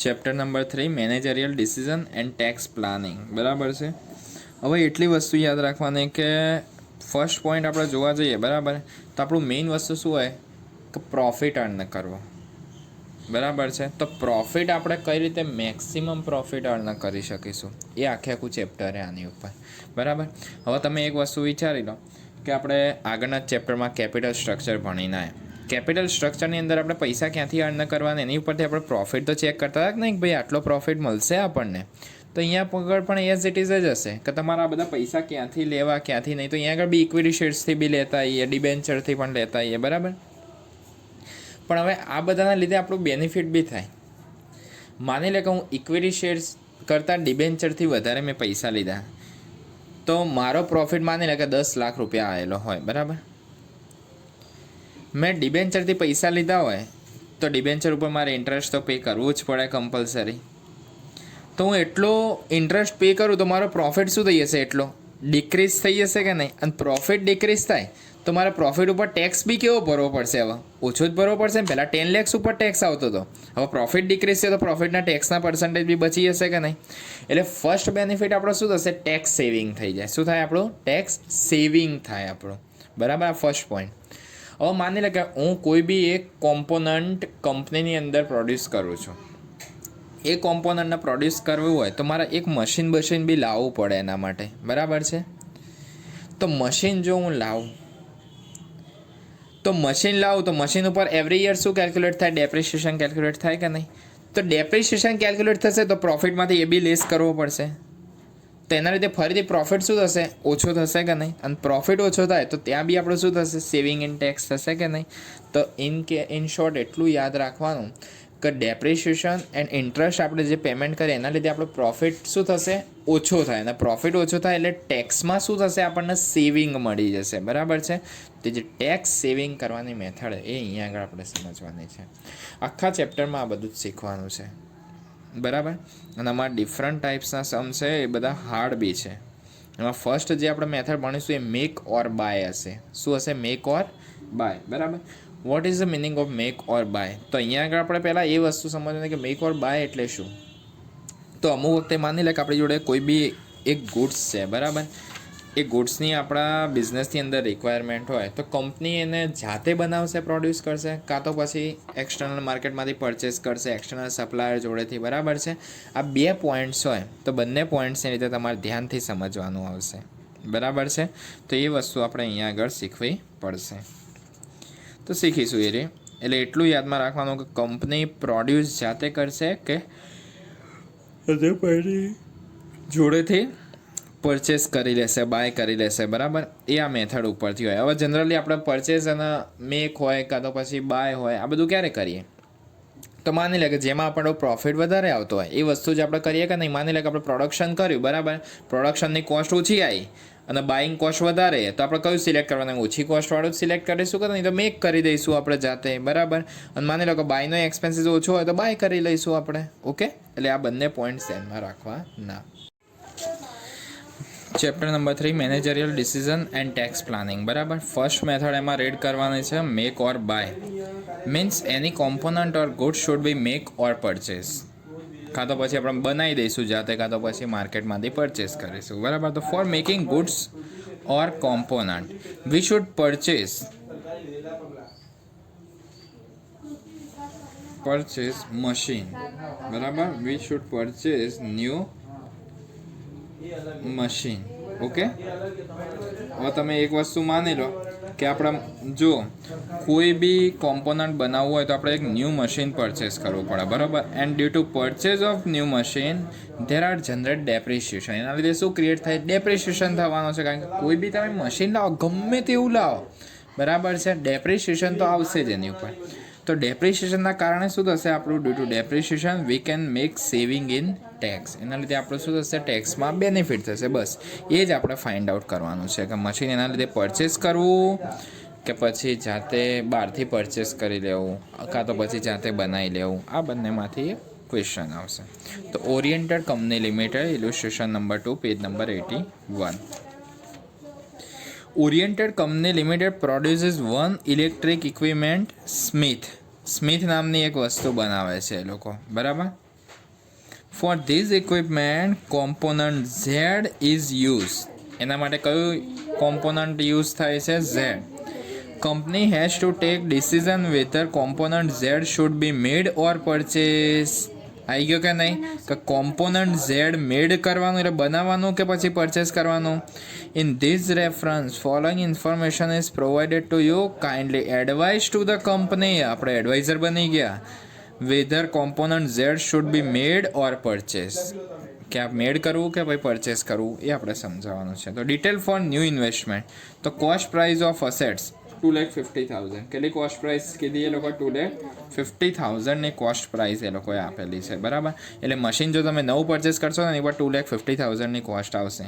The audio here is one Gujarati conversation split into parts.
Chapter number 3 managerial decision and tax planning. બરાબર છે. હવે એટલી વસ્તુ યાદ રાખવાની કે ફર્સ્ટ પોઈન્ટ આપણે જોવા જઈએ, બરાબર, તો આપણું મેઇન વસ્તુ શું હોય કે પ્રોફિટ અર્ન કરવો. બરાબર છે. તો પ્રોફિટ આપણે કઈ રીતે મેક્સિમમ પ્રોફિટ અર્ન કરી શકીશું એ આખું ચેપ્ટર છે આની ઉપર. બરાબર. હવે તમે એક વસ્તુ વિચારી લો કે આપણે આગળના ચેપ્ટરમાં કેપિટલ સ્ટ્રક્ચર ભણીને આવ્યા. કેપિટલ સ્ટ્રક્ચરની અંદર આપણે પૈસા ક્યાંથી અર્ન કરવાના એની ઉપરથી આપણે પ્રોફિટ તો ચેક કરતા હતા કે નહીં, ભાઈ આટલો પ્રોફિટ મળશે આપણને. તો અહીંયા આગળ પણ એઝ ઇટ ઇઝ જ હશે કે તમારા આ બધા પૈસા ક્યાંથી લેવા ક્યાંથી નહીં. તો અહીંયા આગળ બી ઇક્વિટી શેર્સથી બી લેતા આવીએ, ડિબેન્ચરથી પણ લેતા આવીએ. બરાબર. પણ હવે આ બધાના લીધે આપણું બેનિફિટ બી થાય. માની લે કે હું ઇક્વિટી શેર્સ કરતાં ડિબેન્ચરથી વધારે મેં પૈસા લીધા, તો મારો પ્રોફિટ માની લે કે 10 લાખ રૂપિયા આવેલો હોય. બરાબર. મેં ડિબેન્ચરથી પૈસા લીધા હોય તો ડિબેન્ચર ઉપર મારે ઇન્ટરેસ્ટ તો પે કરવું જ પડે કમ્પલસરી. તો હું એટલો ઇન્ટરેસ્ટ પે કરું તો મારો પ્રોફિટ શું થઈ જશે, એટલો ડિક્રીઝ થઈ જશે કે નહીં. અને પ્રોફિટ ડિક્રીઝ થાય તો મારા પ્રોફિટ ઉપર ટેક્સ બી કેવો ભરવો પડશે, હવે ઓછો જ ભરવો પડશે. પહેલાં 10 lakhs ઉપર ટેક્સ આવતો હતો, હવે પ્રોફિટ ડિક્રીઝ છે તો પ્રોફિટના ટેક્સના પર્સન્ટેજ બી બચી જશે કે નહીં. એટલે ફર્સ્ટ બેનિફિટ આપણો શું થશે, ટેક્સ સેવિંગ થઈ જાય. શું થાય આપણું, ટેક્સ સેવિંગ થાય આપણું. બરાબર. આ ફર્સ્ટ પોઈન્ટ. હવે માની લે કે હું કોઈ બી એક કોમ્પોનન્ટ કંપનીની અંદર પ્રોડ્યુસ કરું છું. એ કોમ્પોનન્ટને પ્રોડ્યુસ કરવું હોય તો મારે એક મશીન બી લાવવું પડે એના માટે. બરાબર છે. તો મશીન જો હું લાવું તો મશીન ઉપર એવરી યર શું કેલ્ક્યુલેટ થાય, ડેપ્રિસિએશન કેલ્ક્યુલેટ થાય કે નહીં. તો ડેપ્રિસિએશન કેલ્ક્યુલેટ થશે તો પ્રોફિટમાંથી એ બી લેસ કરવો પડશે. તો એના લીધે ફરીથી પ્રોફિટ શું થશે, ઓછો થશે કે નહીં. અને પ્રોફિટ ઓછો થાય તો ત્યાં બી આપણું શું થશે, સેવિંગ ઇન ટેક્સ થશે કે નહીં. તો ઇન શોર્ટ એટલું યાદ રાખવાનું કે ડેપ્રિસિએશન એન્ડ ઇન્ટરેસ્ટ આપણે જે પેમેન્ટ કરીએ એના લીધે આપણો પ્રોફિટ શું થશે, ઓછો થાય. અને પ્રોફિટ ઓછો થાય એટલે ટેક્સમાં શું થશે, આપણને સેવિંગ મળી જશે. બરાબર છે. તો જે ટેક્સ સેવિંગ કરવાની મેથડ એ અહીંયા આગળ આપણે સમજવાની છે. આખા ચેપ્ટરમાં આ બધું જ શીખવાનું છે. બરાબર. અને આમાં ડિફરન્ટ ટાઈપ્સના સમ છે, એ બધા હાર્ડ બી છે. એમાં ફર્સ્ટ જે આપણે મેથડ ભણીશું એ મેક ઓર બાય હશે. શું હશે, મેક ઓર બાય. બરાબર. What is the meaning of make or buy. તો અહીંયા આગળ આપણે પહેલાં એ વસ્તુ સમજવાની કે મેક ઓર બાય એટલે શું. તો અમુક વખતે માની લે કે આપણી જોડે કોઈ બી એક ગુડ્સ છે. બરાબર. એ ગુડ્સની આપણા બિઝનેસની અંદર રિક્વાયરમેન્ટ હોય તો કંપની એને જાતે બનાવશે, પ્રોડ્યુસ કરશે, કાં તો પછી એક્સટર્નલ માર્કેટમાંથી પરચેસ કરશે, એક્સટર્નલ સપ્લાયર જોડેથી. બરાબર છે. આ બે પોઈન્ટ્સ હોય તો બંને પોઈન્ટ્સની રીતે તમારે ધ્યાનથી સમજવાનું આવશે. બરાબર છે. તો એ વસ્તુ આપણે અહીંયા આગળ શીખવી પડશે. તો શીખીશું એ રે. એટલે એટલું યાદમાં રાખવાનું કે કંપની પ્રોડ્યુસ જાતે કરશે કે જોડેથી પરચેસ કરી લેશે, બાય કરી લેશે. બરાબર. એ આ મેથડ ઉપરથી હોય. હવે જનરલી આપણે પરચેસ અને મેક હોય કાં તો પછી બાય હોય, આ બધું ક્યારે કરીએ, તો માની લે કે જેમાં આપણો પ્રોફિટ વધારે આવતો હોય એ વસ્તુ જ આપણે કરીએ કે નહીં. માની લે કે આપણે પ્રોડક્શન કર્યું, બરાબર, પ્રોડક્શનની કોસ્ટ ઓછી આવી અને બાઇંગ કોસ્ટ વધારે, તો આપણે કયું સિલેક્ટ કરવાનું, ઓછી કોસ્ટવાળું જ સિલેક્ટ કરીશું કે નહીં, તો મેક કરી દઈશું આપણે જાતે. બરાબર. અને માની લો કે બાયનો એક્સપેન્સીસ ઓછો હોય તો બાય કરી લઈશું આપણે. ઓકે. એટલે આ બંને પોઈન્ટ્સ ધ્યાનમાં રાખવાના. Chapter number 3 managerial decision and tax planning. બરાબર. ફર્સ્ટ મેથડ એમાં રીડ કરવાની છે make or buy. Means any component or good should be make or purchase. કાં તો પછી આપણે બનાવી દઈશું જાતે, કાં તો પછી માર્કેટમાંથી પરચેસ કરીશું. બરાબર. તો for making goods or component we should purchase machine. બરાબર. We should purchase new machine. Okay. હવે તમે એક વસ્તુ માની લો કે આપણે જો કોઈ બી કોમ્પોનન્ટ બનાવવું હોય તો આપણે એક ન્યૂ મશીન પરચેસ કરવું પડે. બરાબર. And due to purchase of new machine there are generate depreciation. એના લીધે શું ક્રિએટ થાય, ડેપ્રિસિએશન થવાનો છે. કારણ કે કોઈ બી તમે મશીન લાવો, ગમે તેવું લાવો, બરાબર છે, ડેપ્રિસિએશન તો આવશે જ એની ઉપર. તો ડેપ્રિસિએશનના કારણે શું થશે આપણું, due to depreciation we can make saving in tax. એના લીધે આપણું શું થશે, ટેક્સમાં બેનિફિટ થશે. બસ એ જ આપણે ફાઇન્ડ આઉટ કરવાનું છે કે મશીન એના લીધે પરચેસ કરવું કે પછી જાતે બહારથી પરચેસ કરી લેવું, કાં તો પછી જાતે બનાવી લેવું. આ બંનેમાંથી ક્વેશ્ચન આવશે. તો oriented company limited, illustration number 2, page number 81. Oriented company limited produces one electric equipment Smith નામની એક વસ્તુ બનાવે છે એ લોકો. બરાબર. For these equipment component Z is use. એના માટે કયું કોમ્પોનન્ટ યુઝ થાય છે? Z. Company has to take decision whether component Z should be made or purchase. આવી ગયો કે નહીં? કે કોમ્પોનન્ટ ઝેડ મેડ કરવાનું એટલે બનાવવાનું કે પછી પરચેસ કરવાનું. In this reference following information is provided to you. Kindly advise to the company. આપણે એડવાઇઝર બની ગયા. Whether component Z should be made or purchase. કે આ મેડ કરવું કે ભાઈ પરચેસ કરવું એ આપણે સમજાવવાનું છે. તો ડિટેલ ફોર ન્યૂ ઇન્વેસ્ટમેન્ટ. તો કોસ્ટ પ્રાઇસ ઓફ અસેટ્સ 2,50,000. કેટલી કોસ્ટ પ્રાઇસ કીધી એ લોકો? 2,50,000ની કોસ્ટ પ્રાઇસ એ લોકોએ આપેલી છે. બરાબર. એટલે મશીન જો તમે નવું પરચેસ કરશો ને એની પર 2,50,000ની કોસ્ટ આવશે.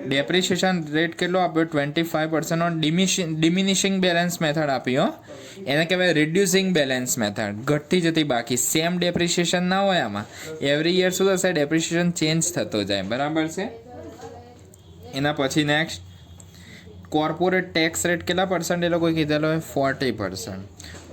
ડેપ્રિશિએશન રેટ કેટલો આપ્યો? 25% ઓન ડિમિનિશિંગ બેલેન્સ મેથડ આપી. એને કહેવાય રિડ્યુસિંગ બેલેન્સ મેથડ. ઘટતી જતી બાકી. સેમ ડેપ્રિશિએશન ના હોય આમાં. એવરી યર શું થશે? ડેપ્રિશિએશન ચેન્જ થતો જાય. બરાબર છે. એના પછી નેક્સ્ટ કોર્પોરેટ ટેક્સ રેટ કેટલા પર્સન્ટ એ લોકોએ કીધેલો હોય? 40%.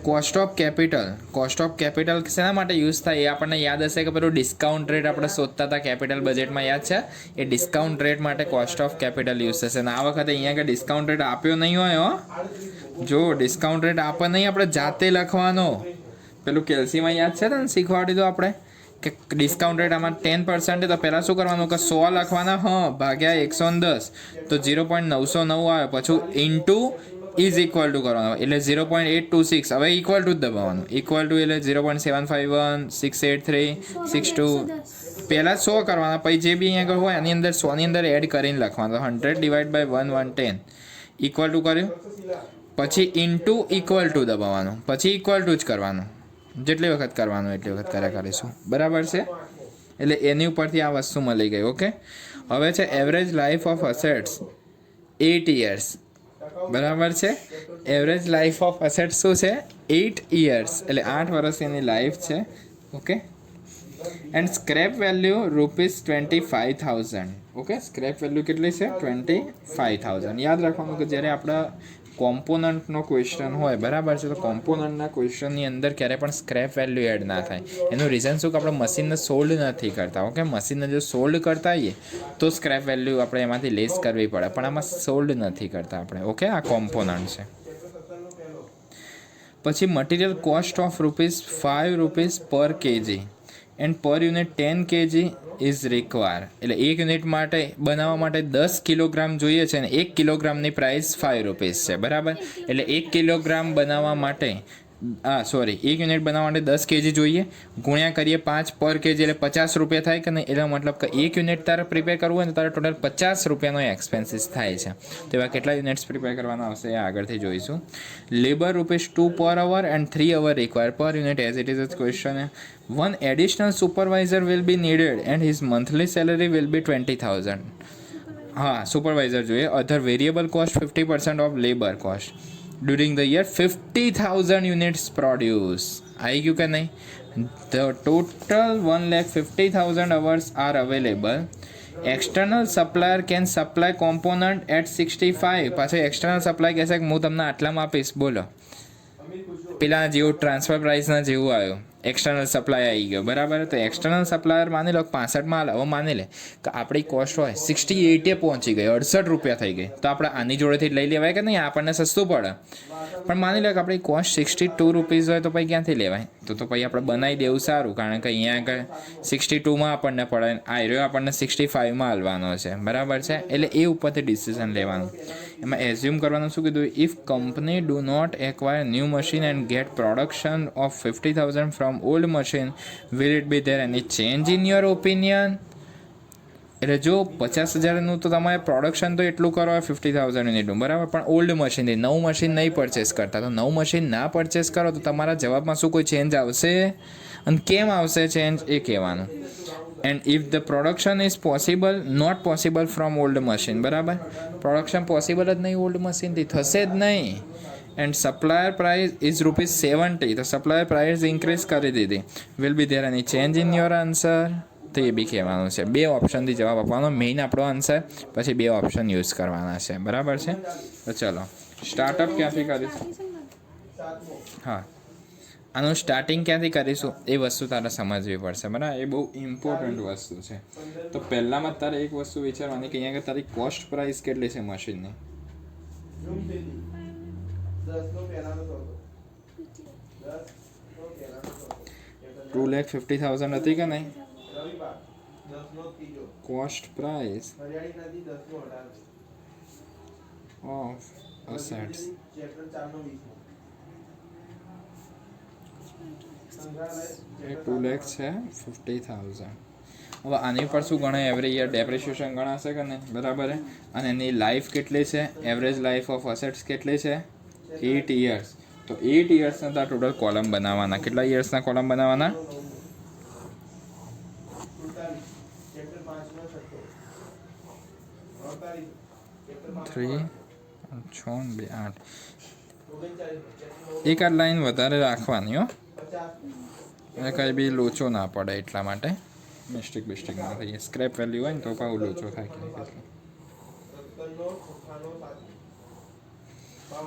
Cost of capital. Cost of capital શેના માટે યુઝ થાય? એ આપણને યાદ હશે કે પેલું ડિસ્કાઉન્ટ રેટ આપણે શોધતા હતા કેપિટલ બજેટમાં, યાદ છે? એ ડિસ્કાઉન્ટ રેટ માટે કોસ્ટ ઓફ કેપિટલ યુઝ થશે. અને આ વખતે અહીંયા આગળ ડિસ્કાઉન્ટ રેટ આપ્યો નહીં હોય. જો ડિસ્કાઉન્ટ રેટ આપે નહીં, આપણે જાતે લખવાનો. પેલું કેલ્સીમાં યાદ છે ને, શીખવાડી દો આપણે કે ડિસ્કાઉન્ટ રેટ આમાં 10% તો પહેલાં શું કરવાનું કે 100 લખવાના, ભાગ્યા 110 તો 0.909 આવે. પછી ઇન્ટુ ઇઝ ઇક્વલ ટુ કરવાનું એટલે 0.826. હવે ઇક્વલ ટુ જ દબાવવાનું. ઇક્વલ ટુ એટલે 0.751 683 62. પહેલાં 100 કરવાના, પછી જે બી અહીંયા આગળ હોય એની અંદર 100ની અંદર એડ કરીને લખવાનું. 100 ડિવાઈડ બાય 110 ઇક્વલ ટુ કર્યું. પછી ઇન્ટુ ઇક્વલ ટુ દબાવવાનું. પછી ઇક્વલ ટુ જ કરવાનું. જેટલી વખત કરવાનું એટલી વખત કર્યા કરીશું. બરાબર છે. એટલે એની ઉપરથી આ વસ્તુ મળી ગઈ. ઓકે. હવે છે average life of assets 8 years. બરાબર છે. એવરેજ લાઈફ ઓફ અસેટ્સ શું છે? 8 years. એટલે 8 વર્ષ એની લાઈફ છે. Okay. And scrap value ₹25,000. Okay. Scrap value કેટલી છે? 25,000. યાદ રાખવાનું કે જ્યારે આપણા કોમ્પોનન્ટનો ક્વેશ્ચન હોય, બરાબર છે, તો કોમ્પોનન્ટના ક્વેશ્ચનની અંદર ક્યારે પણ સ્ક્રેપ વેલ્યુ એડ ના થાય. એનું રીઝન શું કે આપણે મશીનને સોલ્ડ નથી કરતા. ઓકે. મશીનને જો સોલ્ડ કરતા હોઈએ તો સ્ક્રેપ વેલ્યુ આપણે એમાંથી લેસ કરવી પડે, પણ આમાં સોલ્ડ નથી કરતા આપણે. ઓકે. આ કોમ્પોનન્ટ છે. પછી મટીરિયલ કોસ્ટ ઓફ ₹5 પર કેજી એન્ડ પર યુનિટ 10 kg ઇઝ રિક્વાયર. એટલે એક યુનિટ માટે બનાવવા માટે 10 કિલોગ્રામ જોઈએ છે અને 1 કિલોગ્રામની પ્રાઇસ ₹5 છે. બરાબર. એટલે 1 કિલોગ્રામ બનાવવા માટે 1 યુનિટ બનાવવા માટે 10 kg જોઈએ, ગુણ્યા કરીએ 5 પર કેજી એટલે ₹50 થાય કે નહીં? એટલે મતલબ કે 1 યુનિટ તારે પ્રિપેર કરવું હોય ને તારે ટોટલ ₹50નો એક્સપેન્સીસ થાય છે. તો એવા કેટલા યુનિટ્સ પ્રિપેર કરવાના આવશે એ આગળથી જોઈશું. લેબર ₹2 પર અવર એન્ડ 3 અવર રિક્વાયર પર unit as it is question. One additional supervisor will be needed and his monthly salary will be 20,000. Supervisor જોઈએ. Other variable cost 50% of labour cost. During the year 50,000 units produce. આવી ગયું કે નહીં? The total 1,50,000 hours are available. External supplier can supply component at 65. પાછું એક્સટર્નલ સપ્લાય કહેશે કે હું તમને આટલામાં આપીશ. બોલો. પેલા જેવું ટ્રાન્સફર પ્રાઇસના જેવું આવ્યું. એક્સટર્નલ સપ્લાય આવી ગયો. બરાબર. તો એક્સટર્નલ સપ્લાયર માની લો 65માં. હવે માની લે કે આપણી કોસ્ટ હોય 68 પહોંચી ગઈ, ₹68 થઈ ગઈ, તો આપણે આની જોડેથી લઈ લેવાય કે નહીં? આપણને સસ્તું પડે. પણ માની લો કે આપણી કોસ્ટ ₹62 હોય તો પછી ક્યાંથી લેવાય? તો પછી આપણે બનાવી દેવું સારું, કારણ કે અહીંયા આગળ 62માં આપણને પડે, આ રહ્યો આપણને 65માં હાલવાનો છે. બરાબર છે. એટલે એ ઉપરથી ડિસિઝન લેવાનું. એમાં એઝ્યુમ કરવાનું શું કીધું? If company do not acquire new machine and get production of 50,000 from old machine, will it be there any change in your opinion? એટલે જો 50,000નું તો તમારે પ્રોડક્શન તો એટલું કરો 50,000 યુનિટનું, બરાબર, પણ ઓલ્ડ મશીનથી નવું મશીન નહીં પરચેસ કરતા. તો નવું મશીન ના પરચેસ કરો તો તમારા જવાબમાં શું કોઈ ચેન્જ આવશે? અને કેમ આવશે ચેન્જ એ કહેવાનું. And if the production is not possible from old machine. બરાબર. પ્રોડક્શન પોસિબલ જ નહીં ઓલ્ડ મશીનથી, થશે જ નહીં. And supplier price is ₹70. તો સપ્લાયર પ્રાઇસ ઇન્ક્રીઝ કરી દીધી. Will be there any change in your answer? તો એ બી કહેવાનું છે. 2 ઓપ્શનથી જવાબ આપવાનો. મેઇન આપણો આન્સર, પછી 2 ઓપ્શન યુઝ કરવાના છે. બરાબર છે. તો ચલો સ્ટાર્ટઅપ ક્યાંથી કરીશું? આનું સ્ટાર્ટિંગ ક્યાંથી કરીશું એ વસ્તુ તારે સમજવી પડશે બરાબર. એ બહુ ઇમ્પોર્ટન્ટ વસ્તુ છે. તો પહેલામાં જ તારે એક વસ્તુ વિચારવાની કે અહીંયા તારી કોસ્ટ પ્રાઇસ કેટલી છે મશીનની. 2,50,000 હતી કે નહીં. કોસ્ટ પ્રાઇસ ઓફ અસેટ્સ એ 2,50,000. હવે આની પર શું ગણાય એવરી યર ડેપ્રિસિએશન ગણાશે કે નહીં બરાબર. અને એની લાઈફ કેટલી છે, એવરેજ લાઈફ ઓફ અસેટ્સ કેટલી છે 8 years. તો 8 yearsના તાર ટોટલ કોલમ બનાવવાના. કેટલા યર્સના કોલમ બનાવવાના 3 6 2 8. એક આ લાઈન વધારે રાખવાની હો, એટલે કંઈ બી લોચો ના પડે એટલા માટે. મિસ્ટેક ના થઈ, સ્ક્રેપ વેલ્યુ હોય ને તો પાછું લોચો થાય કે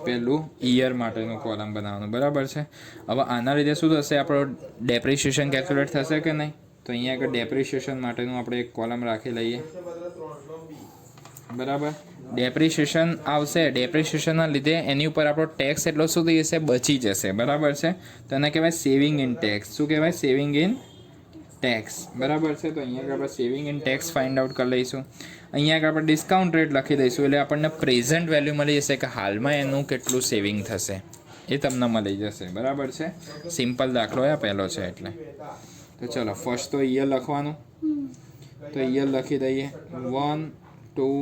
પેલું ઈયર માટેનું કોલમ બનાવવાનું બરાબર છે. હવે આના લીધે શું થશે, આપણો ડેપ્રિસિએશન કેલ્ક્યુલેટ થશે કે નહીં. તો અહીંયા આગળ ડેપ્રિસિએશન માટેનું આપણે એક કોલમ રાખી લઈએ બરાબર. ડેપ્રિસિએશન આવશે, ડેપ્રિસિએશનના લીધે એની ઉપર આપણો ટેક્સ એટલો શું થઈ જશે, બચી જશે બરાબર છે. તો એને કહેવાય સેવિંગ ઇન ટેક્સ. શું કહેવાય, સેવિંગ ઇન ટેક્સ બરાબર છે. તો અહીંયા આગળ આપણે saving in tax find out કરી લઈશું. અહીંયા આગળ આપણે ડિસ્કાઉન્ટ રેટ લખી દઈશું, એટલે આપણને પ્રેઝન્ટ વેલ્યુ મળી જશે કે હાલમાં એનું કેટલું સેવિંગ થશે એ તમને મળી જશે બરાબર છે. સિમ્પલ દાખલો આ પહેલો છે એટલે. તો ચલો ફર્સ્ટ તો ઈયર લખવાનું. તો ઈયર લખી દઈએ 1 2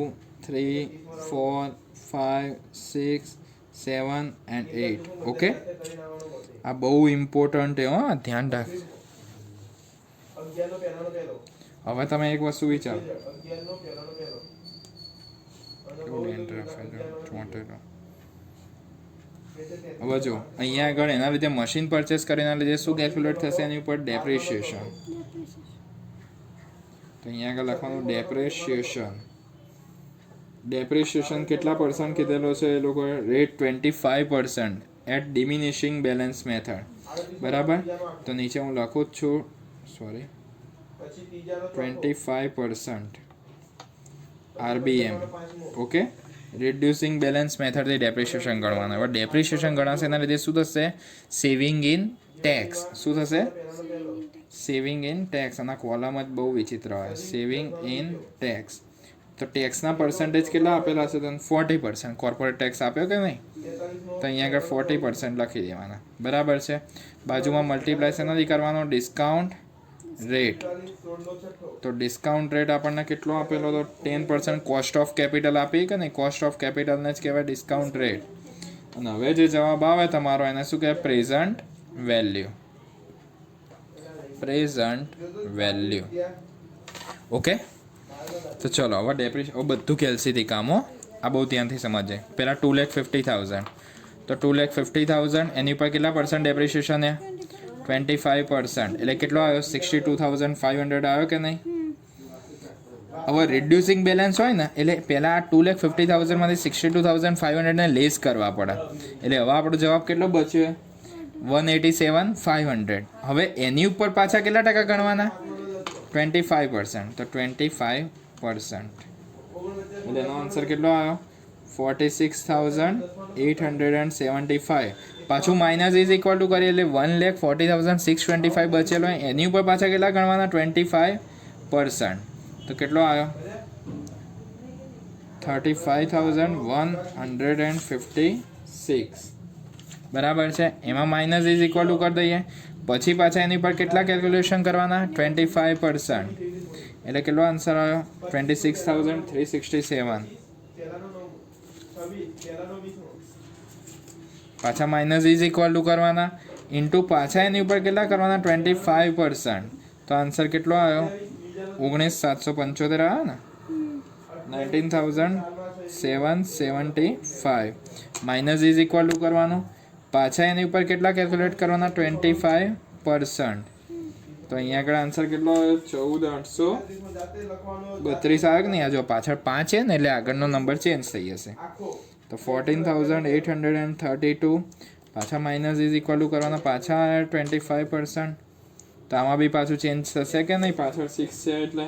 3 4 5 6 7 and 8. ઓકે, આ બહુ ઇમ્પોર્ટન્ટ છે હો, ધ્યાન રાખ. હવે તમે એક વસ્તુ વિચારો, હવે જો અહીંયા આગળ એના લીધે મશીન પરચેસ કરીને લીધે શું કેલ્ક્યુલેટ થશે એની ઉપર ડેપ્રિસિએશન. તો અહીંયા આગળ લખવાનું ડેપ્રિસિએશન. ડેપ્રિસિએશન કેટલા પર્સન્ટ કીધેલો છે એ લોકો rate 25% at diminishing balance method બરાબર. તો નીચે હું લખું જ છું, sorry 25% RBM. Okay, reducing balance મેથડથી ડેપ્રિસિએશન ગણવાનું. હવે ડેપ્રિસિએશન ગણાશે એના લીધે શું થશે, સેવિંગ ઇન ટેક્સ. શું થશે, સેવિંગ ઇન ટેક્સ. અને કોલમ જ બહુ વિચિત્ર હોય, સેવિંગ ઇન ટેક્સ. તો ટેક્સના પર્સન્ટેજ કેટલા આપેલા છે તને 40%. કોર્પોરેટ ટેક્સ આપ્યો કે નહીં, તો અહીંયા આગળ 40% લખી દેવાના બરાબર છે. બાજુમાં મલ્ટીપ્લાય શેનાથી કરવાનો, ડિસ્કાઉન્ટ રેટ. તો ડિસ્કાઉન્ટ રેટ આપણને કેટલો આપેલો હતો 10%. કોસ્ટ ઓફ કેપિટલ આપી કે નહીં, કોસ્ટ ઓફ કેપિટલને જ કહેવાય ડિસ્કાઉન્ટ રેટ. અને હવે જે જવાબ આવે તમારો એને શું કહેવાય, present value. Present value. Okay, તો ચલો હવે ડેપ્રિસિએશન બધું કેલ્સીથી કામો, આ બહુ ધ્યાનથી સમજે. પહેલાં 2,50,000. તો 2,50,000 એની ઉપર કેટલા પર્સન્ટ ડેપ્રિસિએશન છે 25%. એટલે કેટલો આવ્યો 62,500 આવ્યો કે નહીં. હવે રિડ્યુસિંગ બેલેન્સ હોય ને એટલે પહેલાં આ 2,50,000માંથી 62,500 ને લેસ કરવા પડે. એટલે હવે આપણો જવાબ કેટલો બચ્યો 187,500. હવે એની ઉપર પાછા કેટલા ટકા ગણવાના 25%. તો 25%. એટલે એનો આન્સર કેટલો આવ્યો 46,875. પાછું માઇનસ ઇઝ ઇક્વલ ટુ કરીએ એટલે 1,40,625 બચેલો હોય એની ઉપર પાછા કેટલા ગણવાના 25%. તો કેટલો આવ્યો 35,156 બરાબર છે. એમાં માઇનસ ઇઝ ઇક્વલ ટુ કરી દઈએ, પછી પાછા એની પર કેટલા કેલ્ક્યુલેશન કરવાના 25%. એટલે કેટલો આન્સર આવ્યો 26,367. પાછા માઇનસ ઇઝ ઇક્વલ ટુ કરવાના, ઇન્ટુ પાછા એની ઉપર કેટલા કરવાના 25%. તો આન્સર કેટલો આવ્યો 19,775 આવ્યો ને 19,775. માઇનસ ઇઝ ઇક્વલ ટુ કરવાનું, પાછા એની ઉપર કેટલા કેલ્ક્યુલેટ કરવાના 25%. તો અહીંયા આગળ આન્સર કેટલો આવ્યો 14,832 આવે કે નહીં. આ જો પાછળ 5 છે ને એટલે આગળનો નંબર ચેન્જ થઈ જશે. તો 14,832 પાછા માઇનસ ઇઝ ઇક્વલ ટુ કરવાના, પાછા 25%. તો આમાં બી પાછું ચેન્જ થશે કે નહીં? પાછળ 6 છે એટલે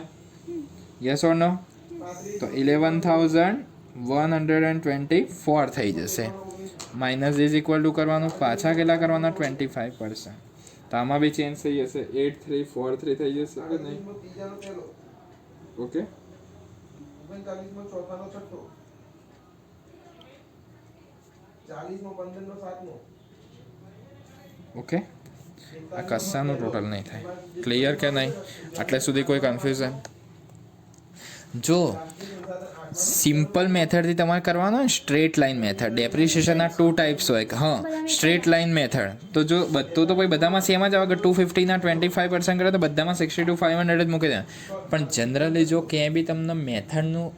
યસ ઓર નો? તો 11,124 થઈ જશે. માઇનસ ઇઝ ઇક્વલ ટુ કરવાનું, પાછા કેટલા કરવાના? 25%. તો આમાં બી ચેન્જ થઈ જશે, 8343 થઈ જશે કે નહીં? Okay, okay. આ કશાનું ટોટલ નહીં થાય. ક્લિયર કે નહીં? આટલે સુધી કોઈ કન્ફ્યુઝન? જો સિમ્પલ મેથડથી તમારે કરવાનો હોય સ્ટ્રેટ લાઇન મેથડ. ડેપ્રિસિએશનના 2 ટાઈપ્સ હોય. હા, સ્ટ્રેટ લાઇન મેથડ તો જો બધું તો ભાઈ બધામાં સેમ જ આવે કે 250 ના 25% કરે તો બધામાં 62,500 જ મૂકી દે. પણ જનરલી જો ક્યાંય બી તમને મેથડનું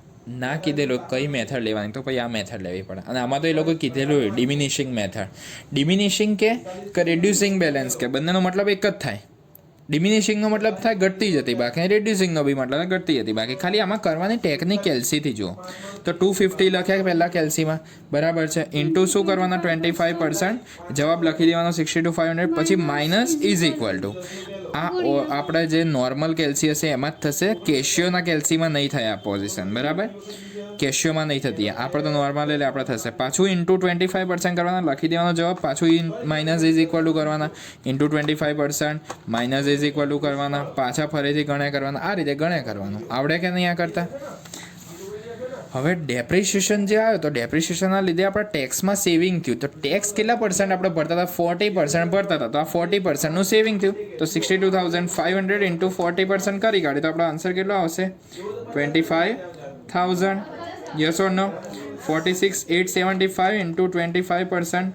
ના કીધેલું કઈ મેથડ લેવાની, તો પછી આ મેથડ લેવી પડે. અને આમાં તો એ લોકો કીધેલું હોય ડિમિનિશિંગ મેથડ. ડિમિનિશિંગ કે રેડ્યુસિંગ બેલેન્સ કે બંનેનો મતલબ એક જ થાય. ડિમિનિશિંગનો મતલબ થાય ઘટતી જતી, બાકી રેડ્યુસિંગનો બી મતલબ ઘટતી જતી. બાકી ખાલી આમાં કરવાની ટેકનિક કેલ્સીથી જુઓ. તો 250 લખ્યા પહેલાં કેલ્સીમાં, બરાબર છે. ઇન્ટુ શું કરવાના? 25%. જવાબ લખી દેવાનો 62,500. પછી માઇનસ ઇઝ ઇક્વલ ટુ આ આપણે જે નોર્મલ કેલ્સી હશે એમાં જ થશે. કેશિયોના કેલ્સીમાં નહીં થાય આ પોઝિશન, બરાબર? કેશિયોમાં નહીં થતી, આપણે તો નોર્મલ એટલે આપણે થશે. પાછું ઇન્ટુ 25% કરવાના, લખી દેવાનો જવાબ. પાછું માઇનસ ઇઝ ઇક્વલ ટુ કરવાના, into 25%, minus is equal two કરવાના, પાછા ફરીથી ગણ્યા કરવાના. આ રીતે ગણ્યા કરવાનું. આવડે કે નહીં આ કરતા? હવે ડેપ્રિસિએશન જે આવ્યો તો ડેપ્રિસિએશનના લીધે આપણા ટેક્સમાં સેવિંગ થયું. તો ટેક્સ કેટલા પર્સન્ટ આપણે ભરતા હતા? 40% ભરતા હતા. તો આ 40%નું સેવિંગ થયું. તો 62,500 ઇન્ટુ 40% કરી કાઢી તો આપણો આન્સર કેટલો આવશે? 25,000. Yes or no? 46,875 into 25%.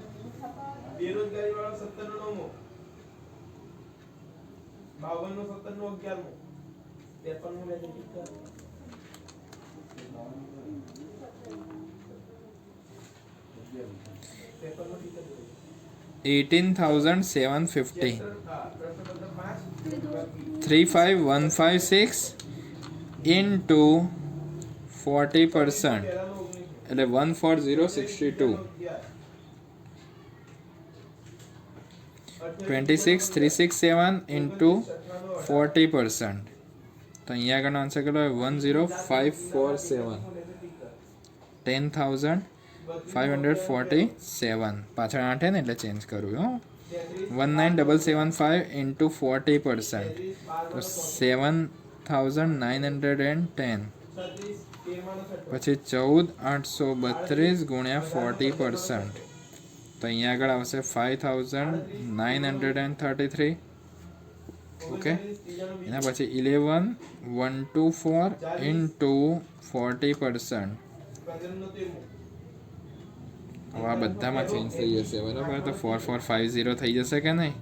$18,750. 35,156 into 40% એટલે 14062. 26,367 into 40%. તો અહીંયા આગળનો આન્સર કેટલો હોય? 10547. 10,547. પાછળ 8 ને એટલે ચેન્જ કરવું. 19,775 into 40%. તો 7,910. પછી 14,832 ગુણ્યા 40%. તો અહીંયા આગળ આવશે 5,933. ઓકે, એના પછી 11,124 ઇન્ટુ 40%. હવે આ બધામાં ચેન્જ થઈ જશે, બરાબર? તો 4,450 થઈ જશે કે નહીં?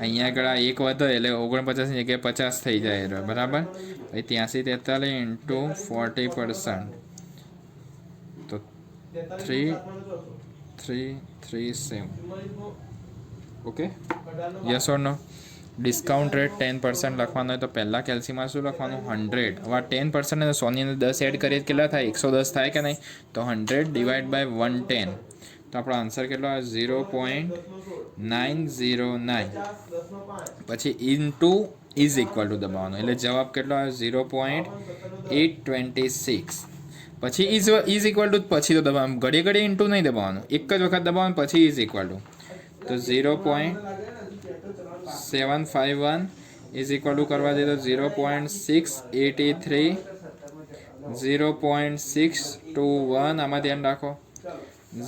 અહીંયા આગળ આ એક વધે એટલે 49 ની જગ્યાએ 50 થઈ જાય, બરાબર? પછી 83,43 ઇન્ટુ 40%. તો 3,337. Okay, yes or no? Discount rate 10% લખવાનો હોય તો પહેલાં કેલ્સીમાં શું લખવાનું? 100. હવે 10% અને 100ની અંદર 10 એડ કરીએ કેટલા થાય? 110 થાય કે નહીં? તો 100 ડિવાઈડ બાય 110. તો આપણો આન્સર કેટલો આવે? 0.909. પછી ઇન્ટુ ઇઝ ઇક્વલ ટુ દબાવવાનું એટલે જવાબ કેટલો આવે? 0.826. પછી ઇઝ ઇક્વલ ટુ પછી તો દબાવવાનું, ઘડીએ ઘડીએ ઇન્ટુ નહીં દબાવવાનું, એક જ વખત દબાવવાનું પછી ઇઝ ઇક્વલ ટુ. તો 0.751 ઇઝ ઇક્વલ ટુ કરવા દે તો 0.683. 0.621 આમાં ધ્યાન રાખો.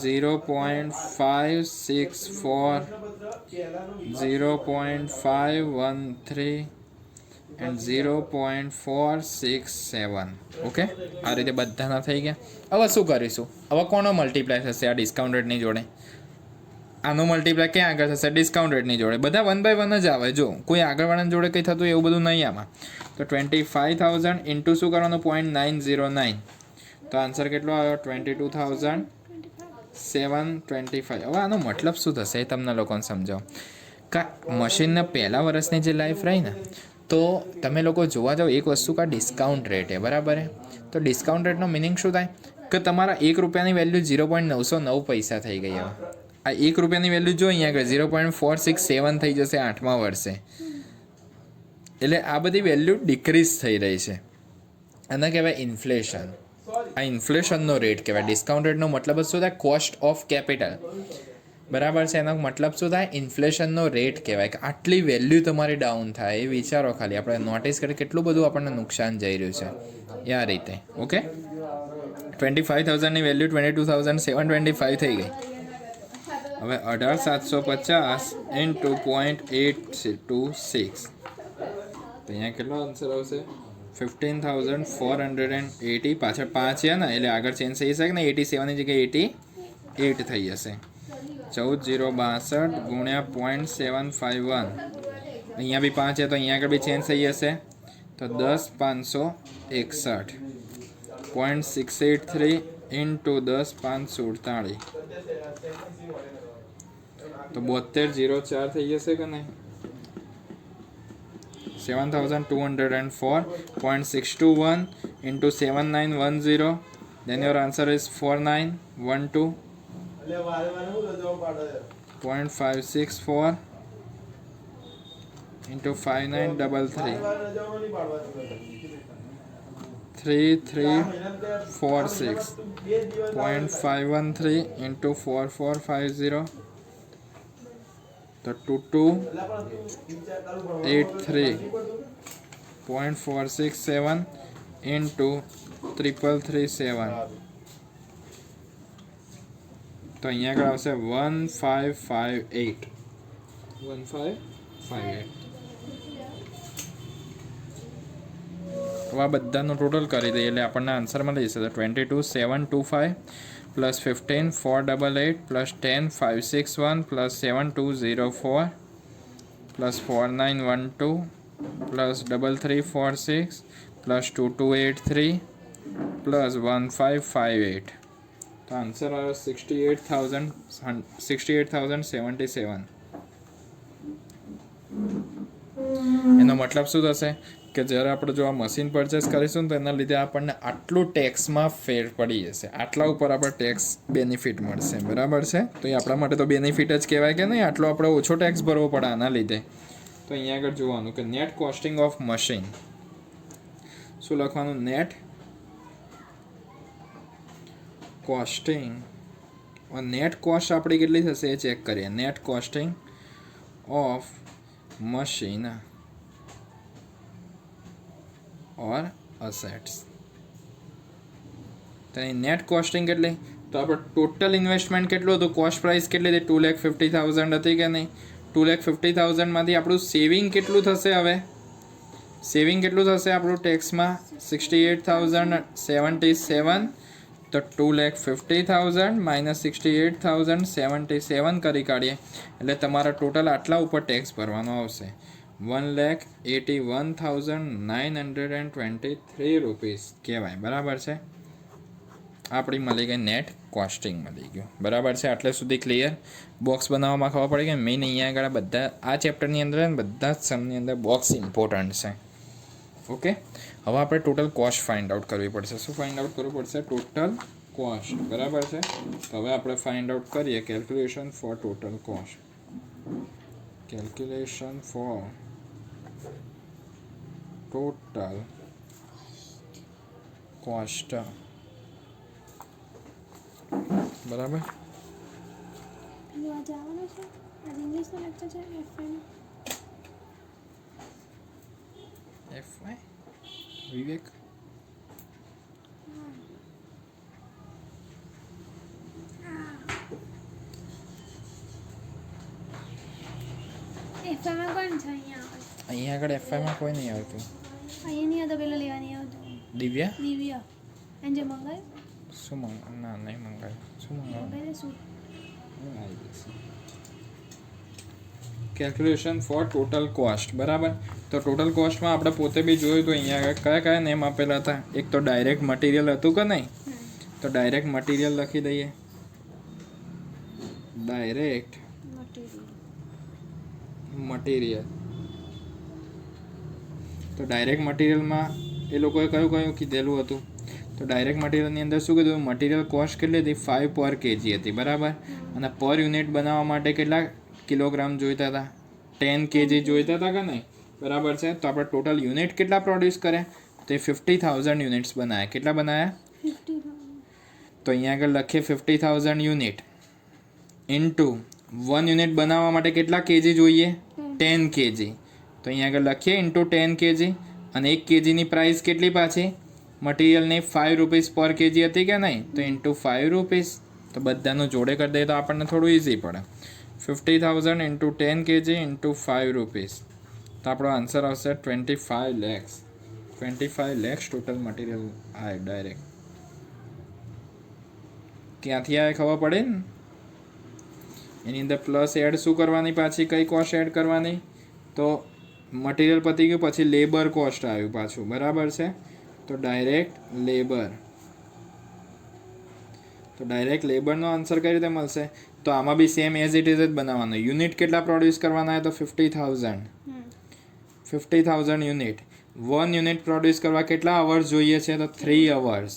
0.564, 0.513 એન્ડ 0.467. ઓકે, આ રીતે બધાના થઈ ગયા. હવે શું કરીશું? હવે કોનો મલ્ટીપ્લાય થશે આ ડિસ્કાઉન્ટ રેટની જોડે? આનો મલ્ટીપ્લાય ક્યાં આગળ થશે? ડિસ્કાઉન્ટ રેટની જોડે. બધા 1 by 1 જ આવે. જો કોઈ આગળવાળાની જોડે કંઈ થતું એવું બધું નહીં આમાં. તો 25,000 ઇન્ટુ શું કરવાનું? 0.909. તો આન્સર કેટલો આવ્યો? 22,725. હવે આનો મતલબ શું થશે એ તમને લોકોને સમજાવો. કા મશીનના પહેલા વર્ષની જે લાઈફ રહી ને, તો તમે લોકો જોવા જાઓ એક વસ્તુ કા ડિસ્કાઉન્ટ રેટ છે, બરાબર છે? તો ડિસ્કાઉન્ટ રેટનો મિનિંગ શું થાય? કે તમારા 1 રૂપિયાની વેલ્યુ 0.909 પૈસા થઈ ગઈ. હવે આ 1 રૂપિયાની વેલ્યુ જો અહીંયા આગળ 0.467 થઈ જશે 8મા વર્ષે. એટલે આ બધી વેલ્યુ ડિક્રીઝ થઈ રહી છે. આને કહેવાય ઇન્ફ્લેશન. આ ઇન્ફ્લેશનનો રેટ કહેવાય. ડિસ્કાઉન્ટ રેટનો મતલબ શું થાય? Cost of capital. બરાબર છે. એનો મતલબ શું થાય? ઇન્ફ્લેશનનો રેટ કહેવાય કે આટલી વેલ્યુ તમારી ડાઉન થાય. એ વિચારો ખાલી. આપણે નોટિસ કરીએ કેટલું બધું આપણને નુકસાન જઈ રહ્યું છે એ આ રીતે. ઓકે, 25,000ની વેલ્યુ 22,725 થઈ ગઈ. હવે 18,750 ઇન્ટુ 0.826 તો અહીંયા કેટલો આન્સર આવશે? 15,480. પાછળ 5 છે ને એટલે આગળ ચેન્જ થઈ જશે ને 87ની જગ્યાએ 88 થઈ જશે. 14,062 ગુણ્યા 0.751. અહીંયા બી 5 છે તો અહીંયા આગળ બી ચેન્જ થઈ જશે તો 10,561. 0.683 ઇન્ટુ 10,548 તો 72,04 થઈ જશે કે નહીં? 7,204.621 into 7910. Then your answer is 4912. 0.564 into 5933. 3346. 0.513 into 4450. तो 2283. 0.467 into 3337 તો અહીંયા આગળ આવશે 1558. 1558. તો આ બધાનું ટોટલ કરી દઈએ એટલે આપણને આન્સર મળી જશે. તો 22,725 plus 15,488 plus 10,561 plus 7,204 plus 4,912 plus 3,346 plus 2,283 plus 1,558 તો આન્સર આવ્યો 68,077. એનો મતલબ શું થશે કે જ્યારે આપણે જો આ મશીન પરચેસ કરીશું તો એના લીધે આપણને આટલું ટેક્સમાં ફેર પડી જશે. આટલા ઉપર આપણે ટેક્સ બેનિફિટ મળશે. બરાબર છે. તો એ આપણા માટે તો બેનિફિટ જ કહેવાય કે નહીં? આટલો આપણે ઓછો ટેક્સ ભરવો પડે આના લીધે. તો અહીંયા આગળ જોવાનું કે નેટ કોસ્ટિંગ ઓફ મશીન. શું લખવાનું? Net costing. નેટ કોસ્ટ આપણી કેટલી થશે એ ચેક કરીએ. Net costing of machine or assets. તો નેટ કોસ્ટિંગ કેટલી? તો આપણે ટોટલ ઇન્વેસ્ટમેન્ટ કેટલું હતું? કોસ્ટ પ્રાઇસ કેટલી હતી? 2,50,000 હતી કે નહીં? 2,50,000માંથી આપણું સેવિંગ કેટલું થશે? હવે સેવિંગ કેટલું થશે આપણું ટેક્સમાં? 68,077. તો 2,50,000 માઇનસ 68,077 કરી કાઢીએ એટલે તમારા ટોટલ આટલા ઉપર ટેક્સ ભરવાનો આવશે. 1,81,923 રૂપીસ કહેવાય. બરાબર છે. આપણી મળી ગઈ નેટ કોસ્ટિંગ મળી ગયું. બરાબર છે. આટલે સુધી ક્લિયર? બોક્સ બનાવવામાં ખબર પડે કે મેઇન અહીંયા આગળ બધા આ ચેપ્ટરની અંદર બધા જ સમની અંદર બોક્સ ઇમ્પોર્ટન્ટ છે. ઓકે, હવે આપણે ટોટલ કોસ્ટ ફાઇન્ડ આઉટ કરવી પડશે. શું ફાઇન્ડ આઉટ કરવું પડશે? Total cost. બરાબર છે. તો હવે આપણે ફાઇન્ડ આઉટ કરીએ calculation for total cost. Calculation for total cost. બરાબર. FY વિવેક એફઆઈમાં કોણ છે? અહીંયા આગળ FYમાં કોઈ નહીં આવતું. અહીંયા નહીં આવતો. પેલો લેવા નહીં આવતો. દિવ્યા એને જે મંગાવ્યું શું ના નહીં મંગાવ્યું. શું મંગાવ્યું? શું કેલ્ક્યુલેશન ફોર ટોટલ કોસ્ટ. બરાબર. તો ટોટલ કોસ્ટમાં આપણે પોતે બી જોયું તો અહીંયા આગળ કયા કયા નેમ આપેલા હતા? એક તો ડાયરેક્ટ મટીરિયલ હતું કે નહીં? તો ડાયરેક્ટ મટીરિયલ લખી દઈએ. Direct material. તો ડાયરેક્ટ મટીરિયલમાં એ લોકોએ કયું કયું કીધેલું હતું? તો તો ડાયરેક્ટ મટીરિયલની અંદર શું કીધું, મટીરિયલ કોસ્ટ કેટલી હતી, 5 પર કેજી હતી, બરાબર. અને પર યુનિટ બનાવવા માટે કેટલા કિલોગ્રામ જોઈતા હતા, 10 કેજી જોઈતા હતા કે નહીં, બરાબર છે. તો આપણે ટોટલ યુનિટ કેટલા પ્રોડ્યુસ કર્યા, તો એ 50,000 યુનિટ્સ બનાવ્યા. કેટલા બનાવ્યા, 50,000. તો અહીંયા આગળ લખીએ 50,000 યુનિટ ઇન્ટુ 1 યુનિટ બનાવવા માટે કેટલા કેજી જોઈએ, 10 કેજી. તો અહીંયા આગળ લખીએ ઇન્ટુ 10 કેજી. અને 1 કેજીની પ્રાઇસ કેટલી પાછી, મટીરિયલની 5 રૂપીસ પર કેજી હતી કે નહીં, તો ઇન્ટુ 5 રૂપીસ. તો બધાનું જોડે કરી દઈએ તો આપણને થોડું ઇઝી પડે. 50,000 ઇન્ટુ 10 કેજી ઇન્ટુ 5 રૂપીસ. તો આપણો આન્સર આવશે 25 lakhs. 25 lakhs ટોટલ મટીરિયલ આવે ડાયરેક્ટ. ક્યાંથી આવે ખબર પડે ને. એની અંદર પ્લસ એડ શું કરવાની, પાછી કઈ કોસ્ટ એડ કરવાની, તો મટીરિયલ પતી ગયું પછી લેબર કોસ્ટ આવ્યું પાછું, બરાબર છે. તો ડાયરેક્ટ લેબર, તો ડાયરેક્ટ લેબરનો આન્સર કઈ રીતે મળશે, તો આમાં બી સેમ એઝ ઇટ ઇઝ જ બનાવવાનો. યુનિટ કેટલા પ્રોડ્યુસ કરવાના હોય, તો 50,000. 50,000 યુનિટ. 1 યુનિટ પ્રોડ્યુસ કરવા કેટલા અવર્સ જોઈએ છે, તો 3 અવર્સ.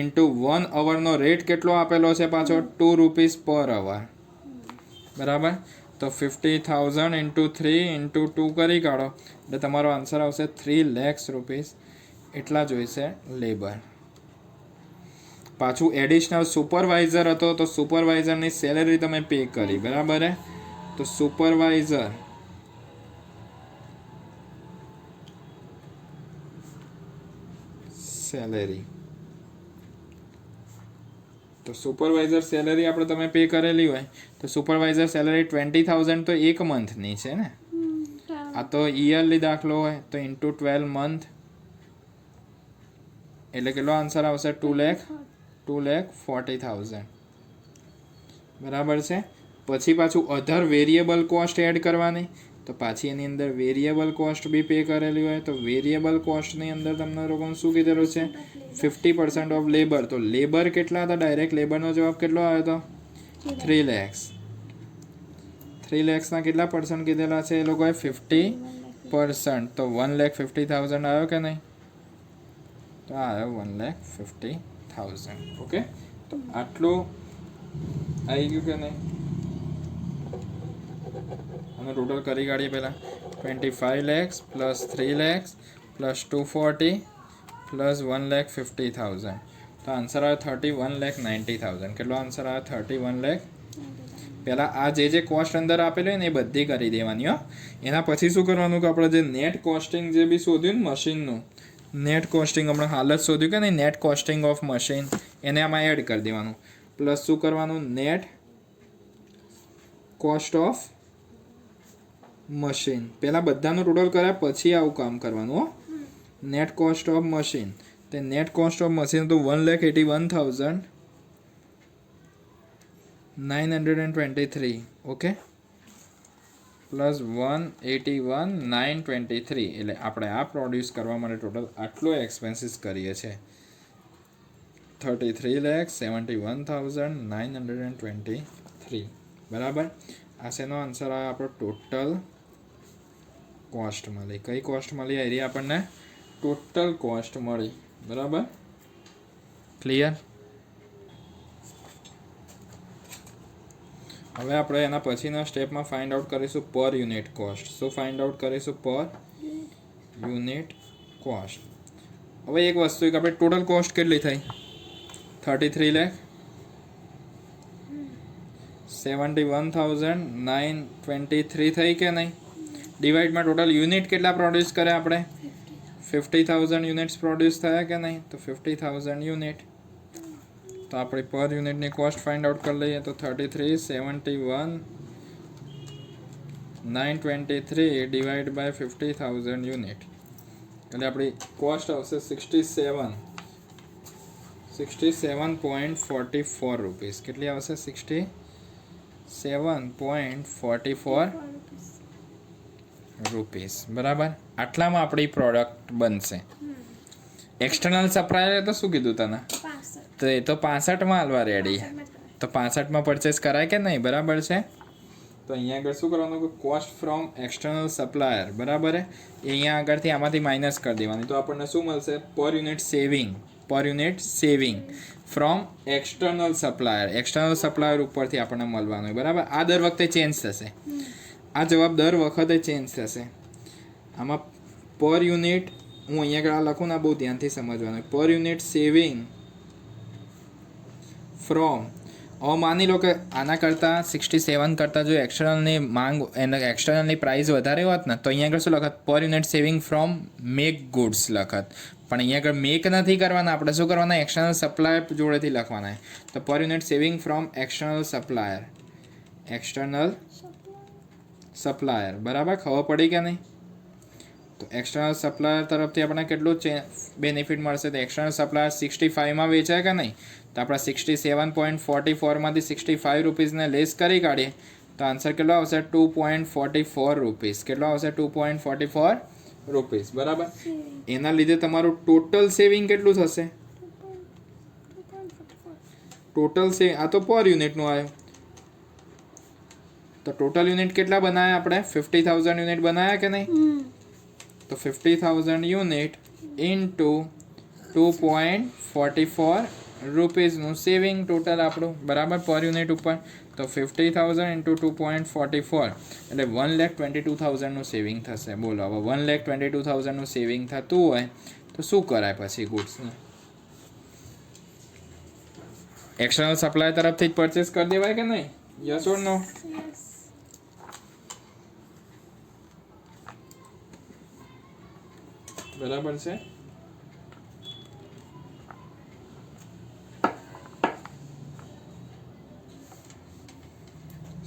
ઇન્ટુ 1 અવરનો રેટ કેટલો આપેલો છે પાછો, 2 રૂપીસ પર અવર, બરાબર. તો 50,000 ઇન્ટુ 3 ઇન્ટુ 2 કરી કાઢો એટલે તમારો આન્સર આવશે 3 lakhs રૂપીસ. એટલા જોઈશે લેબર. પાછું એડિશનલ સુપરવાઇઝર હતો તો સુપરવાઇઝરની સેલેરી તમે પે કરી, બરાબર હે. તો સુપરવાઇઝર સેલેરી, તો સુપરવાઇઝર સેલેરી આપણે તમે પે કરેલી હોય તો સુપરવાઇઝર સેલેરી 20,000 તો એક મંથની છે ને. આ તો યરલી દાખલો હોય તો ઇન્ટુ 12 મંથ એટલે કેટલો આન્સર આવશે, 2,40,000, બરાબર છે. પછી પાછું અધર વેરિયેબલ કોસ્ટ એડ કરવાની, તો પાછી એની અંદર વેરિયેબલ કોસ્ટ બી પે કરેલી હોય તો વેરિયેબલ કોસ્ટની અંદર તમને લોકોને શું કીધેલું છે, 50% ઓફ લેબર. તો લેબર કેટલા હતા, ડાયરેક્ટ લેબરનો જવાબ કેટલો આવ્યો હતો, 3 lakhs. 3 lakhsના કેટલા પર્સન્ટ કીધેલા છે એ લોકોએ, 50%. તો 1,50,000 આવ્યો કે નહીં, તો આ આવ્યો 1,50,000. ઓકે, તો આટલું આવી ગયું કે નહીં. અને ટોટલ કરી કાઢીએ પહેલાં, 25 lakhs plus 3 lakhs plus 240 plus 1,50,000. તો આન્સર આવે 31,90,000. કેટલો આન્સર આવે, 31 lakh. પહેલાં આ જે કોસ્ટ અંદર આપેલી હોય ને એ બધી કરી દેવાની હો. એના પછી શું કરવાનું કે આપણે જે નેટ કોસ્ટિંગ જે બી શોધ્યું ને મશીનનું, નેટ કોસ્ટિંગ આપણે હાલ જ શોધ્યું કે નહીં, નેટ કોસ્ટિંગ ઓફ મશીન, એને આમાં એડ કરી દેવાનું. પ્લસ શું કરવાનું, નેટ કોસ્ટ ઓફ મશીન. પહેલાં બધાનું ટોટલ કર્યા પછી આવું કામ કરવાનું હો. નેટ કોસ્ટ ઓફ મશીન, તે નેટ કોસ્ટ ઓફ મશીન તો 1,81,923. ઓકે, પ્લસ 181,923 એટલે આપણે આ પ્રોડ્યુસ કરવા માટે ટોટલ આટલો એક્સપેન્સીસ કરીએ છીએ, 33,71,923, બરાબર. આ શેનો આન્સર આવે આપણો, ટોટલ કોસ્ટ મળી. કઈ કોસ્ટ મળી, એરિયા આપણને ટોટલ કોસ્ટ મળી, બરાબર. ક્લિયર. હવે આપણે એના પછીના સ્ટેપમાં ફાઇન્ડ આઉટ કરીશું પર યુનિટ કોસ્ટ. શું ફાઇન્ડ આઉટ કરીશું, પર યુનિટ કોસ્ટ. હવે એક વસ્તુ કે આપણે ટોટલ કોસ્ટ કેટલી થઈ, 33 lakh 71,923 થઈ કે નહીં. ડિવાઇડમાં ટોટલ યુનિટ કેટલા પ્રોડ્યુસ કર્યા આપણે, 50,000 યુનિટ્સ પ્રોડ્યુસ થયા કે નહીં. તો 50,000 યુનિટ. તો આપણે પર યુનિટની કોસ્ટ ફાઇન્ડ આઉટ કરી લઈએ તો 33,71,923 ડિવાઈડ બાય 50,000 યુનિટ એટલે આપણી કોસ્ટ આવશે 67.44 રૂપીસ. કેટલી આવશે, 67.44 રૂપીસ, બરાબર. આટલામાં આપણી પ્રોડક્ટ બનશે. એક્સટર્નલ સપ્લાયર તો શું કીધું તને, તો એ તો 65માં હાલવા રેડી, તો 65માં પરચેસ કરાય કે નહીં, બરાબર છે. તો અહીંયા આગળ શું કરવાનું કે કોસ્ટ ફ્રોમ એક્સટર્નલ સપ્લાયર બરાબર હે એ અહીંયા આગળથી આમાંથી માઇનસ કરી દેવાની તો આપણને શું મળશે પર unit saving from external supplier ઉપરથી આપણને મળવાનું હોય બરાબર આ દર વખતે ચેન્જ થશે આ જવાબ દર વખતે ચેન્જ થશે આમાં પર યુનિટ હું અહીંયા આગળ આ લખું ને બહુ ધ્યાનથી સમજવાનું પર યુનિટ સેવિંગ ફ્રોમ હવે માની લો કે આના કરતાં 67 કરતાં જો એક્સટર્નલની માંગ એને એક્સટર્નલની પ્રાઇસ વધારે હોત ને તો અહીંયા આગળ શું લખત per unit saving from make goods લખત પણ અહીંયા આગળ મેક નથી કરવાના આપણે શું કરવાના એક્સટર્નલ સપ્લાયર જોડેથી લખવાના તો પર unit saving from external supplier બરાબર ખબર પડી કે નહીં તો એક્સટર્નલ સપ્લાયર તરફથી આપણને કેટલું બેનિફિટ મળશે તો એક્સટર્નલ સપ્લાયર 65માં વેચાય કે નહીં તો આપણા 67.44માંથી 65 રૂપીસને લેસ કરી કાઢીએ તો આન્સર કેટલો આવશે 2.44 રૂપીસ કેટલો આવશે 2.44 રૂપીસ બરાબર એના લીધે તમારું ટોટલ સેવિંગ કેટલું થશે ટોટલ આ તો પર યુનિટનું આવ્યું તો ટોટલ યુનિટ કેટલા બનાવ્યા આપણે 50,000 યુનિટ બનાવ્યા કે નહીં તો 50,000 યુનિટ ઇન્ટુ 2.44 રૂપીસનું સેવિંગ ટોટલ આપણું બરાબર પર યુનિટ ઉપર તો 50,000 ઇન્ટુ 2.44 એટલે 1,22,000નું સેવિંગ થશે બોલો હવે 1,22,000નું સેવિંગ થતું હોય તો શું કરાય પછી ગુડ્સને એક્સટર્નલ સપ્લાય તરફથી જ પરચેસ કરી દેવાય કે નહીં યસ ઓર નો બરાબર છે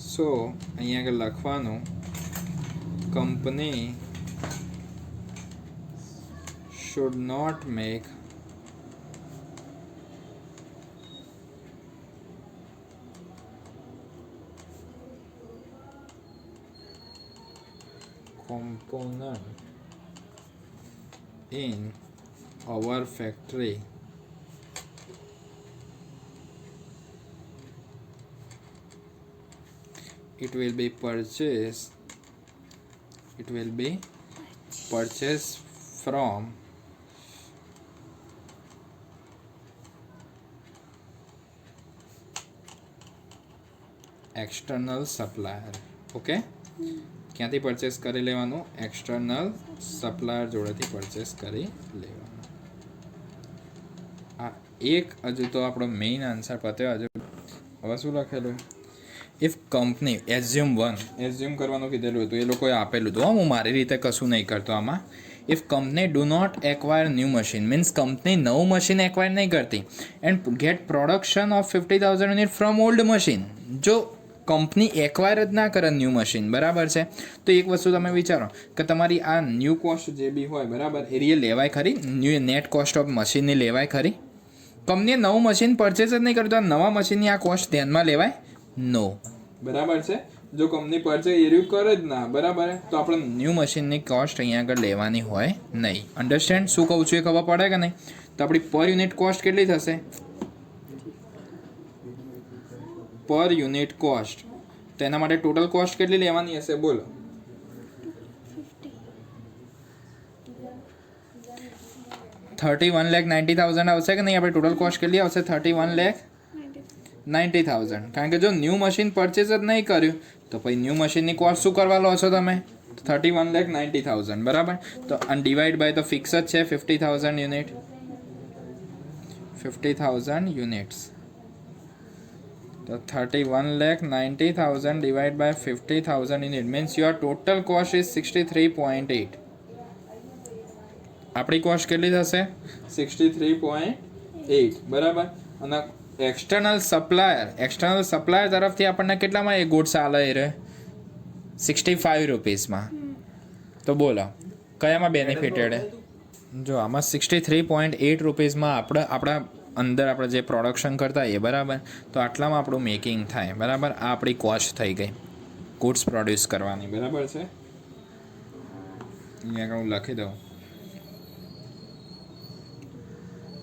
સો અહીંયા આગળ લખવાનું company should not make component in our factory it will be purchased from external supplier okay ક્યાંથી પરચેસ કરી લેવાનું એક્સટર્નલ સપ્લાયર જોડેથી પરચેસ કરી લેવાનું આ એક હજુ તો આપણો મેઇન આન્સર પત્યો હજુ હવે શું લખેલું ઇફ કંપની એઝ્યુમ કરવાનું કીધેલું હતું એ લોકોએ આપેલું હતું હું મારી રીતે કશું નહીં કરતો આમાં if company do not acquire new machine means company નવું મશીન એક્વાયર નહીં કરતી and get production of 50,000 unit from old machine જો કંપની એક્વાયર જ ના કરે ન્યૂ મશીન બરાબર છે તો એક વસ્તુ તમે વિચારો કે તમારી આ ન્યૂ કોસ્ટ જે બી હોય બરાબર એ લેવાય ખરી ન્યૂ નેટ કોસ્ટ ઓફ મશીનની લેવાય ખરી કંપનીએ નવું મશીન પરચેસ જ નહીં કર્યું તો નવા મશીનની આ કોસ્ટ ધ્યાનમાં લેવાય નો બરાબર છે જો કંપની પરચેસ એર્યું કરે જ ના બરાબર તો આપણે ન્યૂ મશીનની કોસ્ટ અહીંયા આગળ લેવાની હોય નહીં અન્ડરસ્ટેન્ડ શું કહું છું એ ખબર પડે કે નહીં તો આપણી પર યુનિટ કોસ્ટ કેટલી થશે પર યુનિટ કોસ્ટ તો એના માટે ટોટલ કોસ્ટ કેટલી લેવાની હશે બોલો 31,90,000 આવશે કે નહીં આપણે ટોટલ કોસ્ટ કેટલી આવશે 31,90,000 કારણ કે જો ન્યૂ મશીન પરચેસ જ નહીં કર્યું તો પછી ન્યૂ મશીનની કોસ્ટ શું કરવા લો છો તમે 31,90,000 બરાબર તો અનડિવાઈડ બાય તો ફિક્સ જ છે 50,000 યુનિટ 50,000 યુનિટ્સ તો 31,90,000 divided by 50,000 unit means your total cost is 63.8 આપણી કોસ્ટ કેટલી થશે 63.8 બરાબર અને એક્સટર્નલ સપ્લાયર તરફથી આપણને કેટલામાં એ ગુડ્સ આલે રહે 65 રૂપીસમાં તો બોલો કયામાં બેનિફિટેડ જો આમાં 63.8 રૂપીસમાં આપણા અંદર આપણે જે પ્રોડક્શન કરતા એ બરાબર તો આટલામાં આપણું મેકિંગ થાય બરાબર આ આપણી કોસ્ટ થઈ ગઈ ગુડ્સ પ્રોડ્યુસ કરવાની બરાબર છે અહીંયા હું લખી દઉં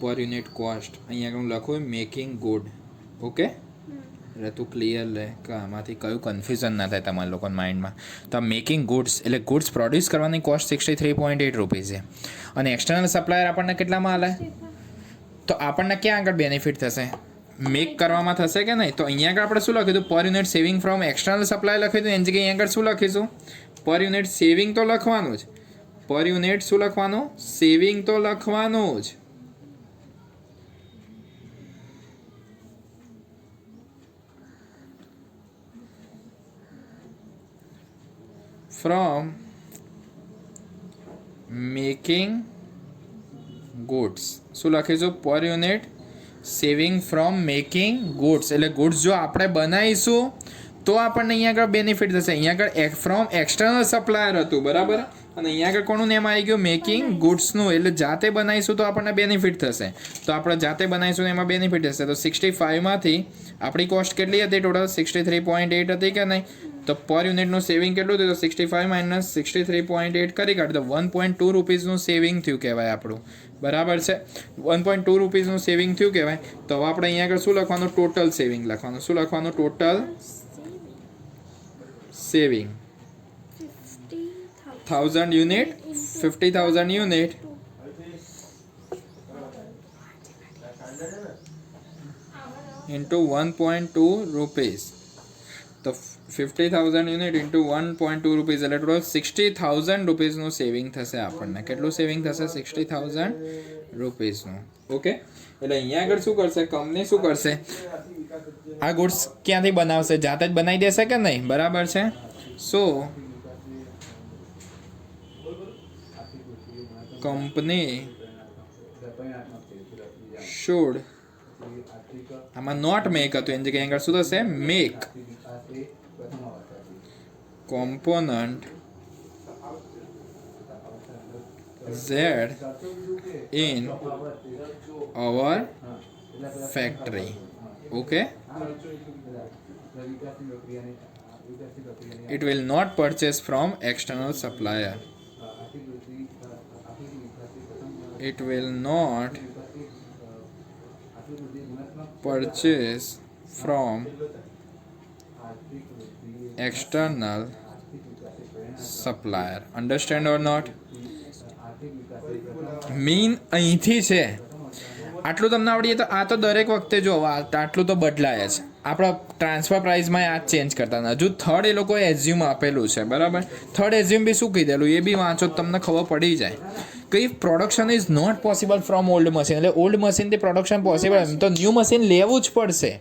પર યુનિટ કોસ્ટ અહીંયા હું લખું મેકિંગ ગુડ ઓકે એટલે તું ક્લિયર લે કે આમાંથી કયું કન્ફ્યુઝન ના થાય તમારા લોકોના માઇન્ડમાં. તો મેકિંગ ગુડ્સ એટલે ગુડ્સ પ્રોડ્યુસ કરવાની કોસ્ટ 63.8 રૂપીઝ છે અને એક્સટર્નલ સપ્લાયર આપણને કેટલામાં આલે? તો આપણને ક્યાં આગળ બેનિફિટ થશે? મેક કરવામાં થશે કે નહીં? તો અહીંયા આગળ આપણે શું લખ્યું હતું? પર unit saving from external supply લખ્યું હતું. એની જગ્યાએ અહીંયા આગળ શું લખીશું? પર યુનિટ સેવિંગ તો લખવાનું જ. પર યુનિટ શું લખવાનું? સેવિંગ તો લખવાનું જ. ફ્રોમ મેકિંગ ગુડ્સ શું લખીશું? પર unit saving from making goods એટલે ગુડ્સ જો આપણે બનાવીશું તો આપણને અહીંયા આગળ બેનિફિટ થશે. અહીંયા આગળ ફ્રોમ એક્સટર્નલ સપ્લાયર હતું, બરાબર, અને અહીંયા આગળ કોનું નેમ આવી ગયું? મેકિંગ ગુડ્સનું. એટલે જાતે બનાવીશું તો આપણને બેનિફિટ થશે. તો આપણે જાતે બનાવીશું એમાં બેનિફિટ થશે. તો 65માંથી આપણી કોસ્ટ કેટલી હતી ટોટલ? 63.8 હતી કે નહીં? તો પર યુનિટનું સેવિંગ કેટલું થયું? તો 65 માઇનસ 63.8 કરી કાઢી તો 1.2 રૂપીઝનું સેવિંગ થયું કહેવાય આપણું, બરાબર છે. 1.2 રૂપીઝનું સેવિંગ થયું કહેવાય. તો હવે આપણે અહીંયા આગળ શું લખવાનું? ટોટલ સેવિંગ લખવાનું. શું લખવાનું? Total saving 1000 unit, 50,000 unit into 1.2 rupees. તો 50,000 યુનિટ ઇન્ટુ 1.2 રૂપીઝ એટલે ટોટલ 60,000 રૂપીઝનું સેવિંગ થશે આપણને. કેટલું સેવિંગ થશે? 60,000 રૂપીઝનું. ઓકે, એટલે અહીંયા આગળ શું કરશે કંપની? શું કરશે? આ ગુડ્સ ક્યાંથી બનાવશે? જાતે જ બનાવી દેશે કે નહીં? બરાબર છે. સો કંપની શુડ, આમાં નોટ મેક હતું એની જગ્યાએ આગળ શું થશે? Make component Z in our factory. Okay, it will not purchase from external supplier. It will not purchase from external supplier. Understand or not? Mean અહીંથી છે આટલું તમને આવડીએ તો આ તો દરેક વખતે જો આટલું તો બદલાય જ. આપણા ટ્રાન્સફર પ્રાઇસમાં આ ચેન્જ કરતા હતા. હજુ થર્ડ એ લોકોએ એઝ્યુમ આપેલું છે, બરાબર. થર્ડ એઝ્યુમ બી શું કીધેલું એ બી વાંચો તમને ખબર પડી જાય કે production is not possible from old machine. એટલે ઓલ્ડ મશીનથી પ્રોડક્શન પોસિબલ તો ન્યૂ મશીન લેવું જ પડશે,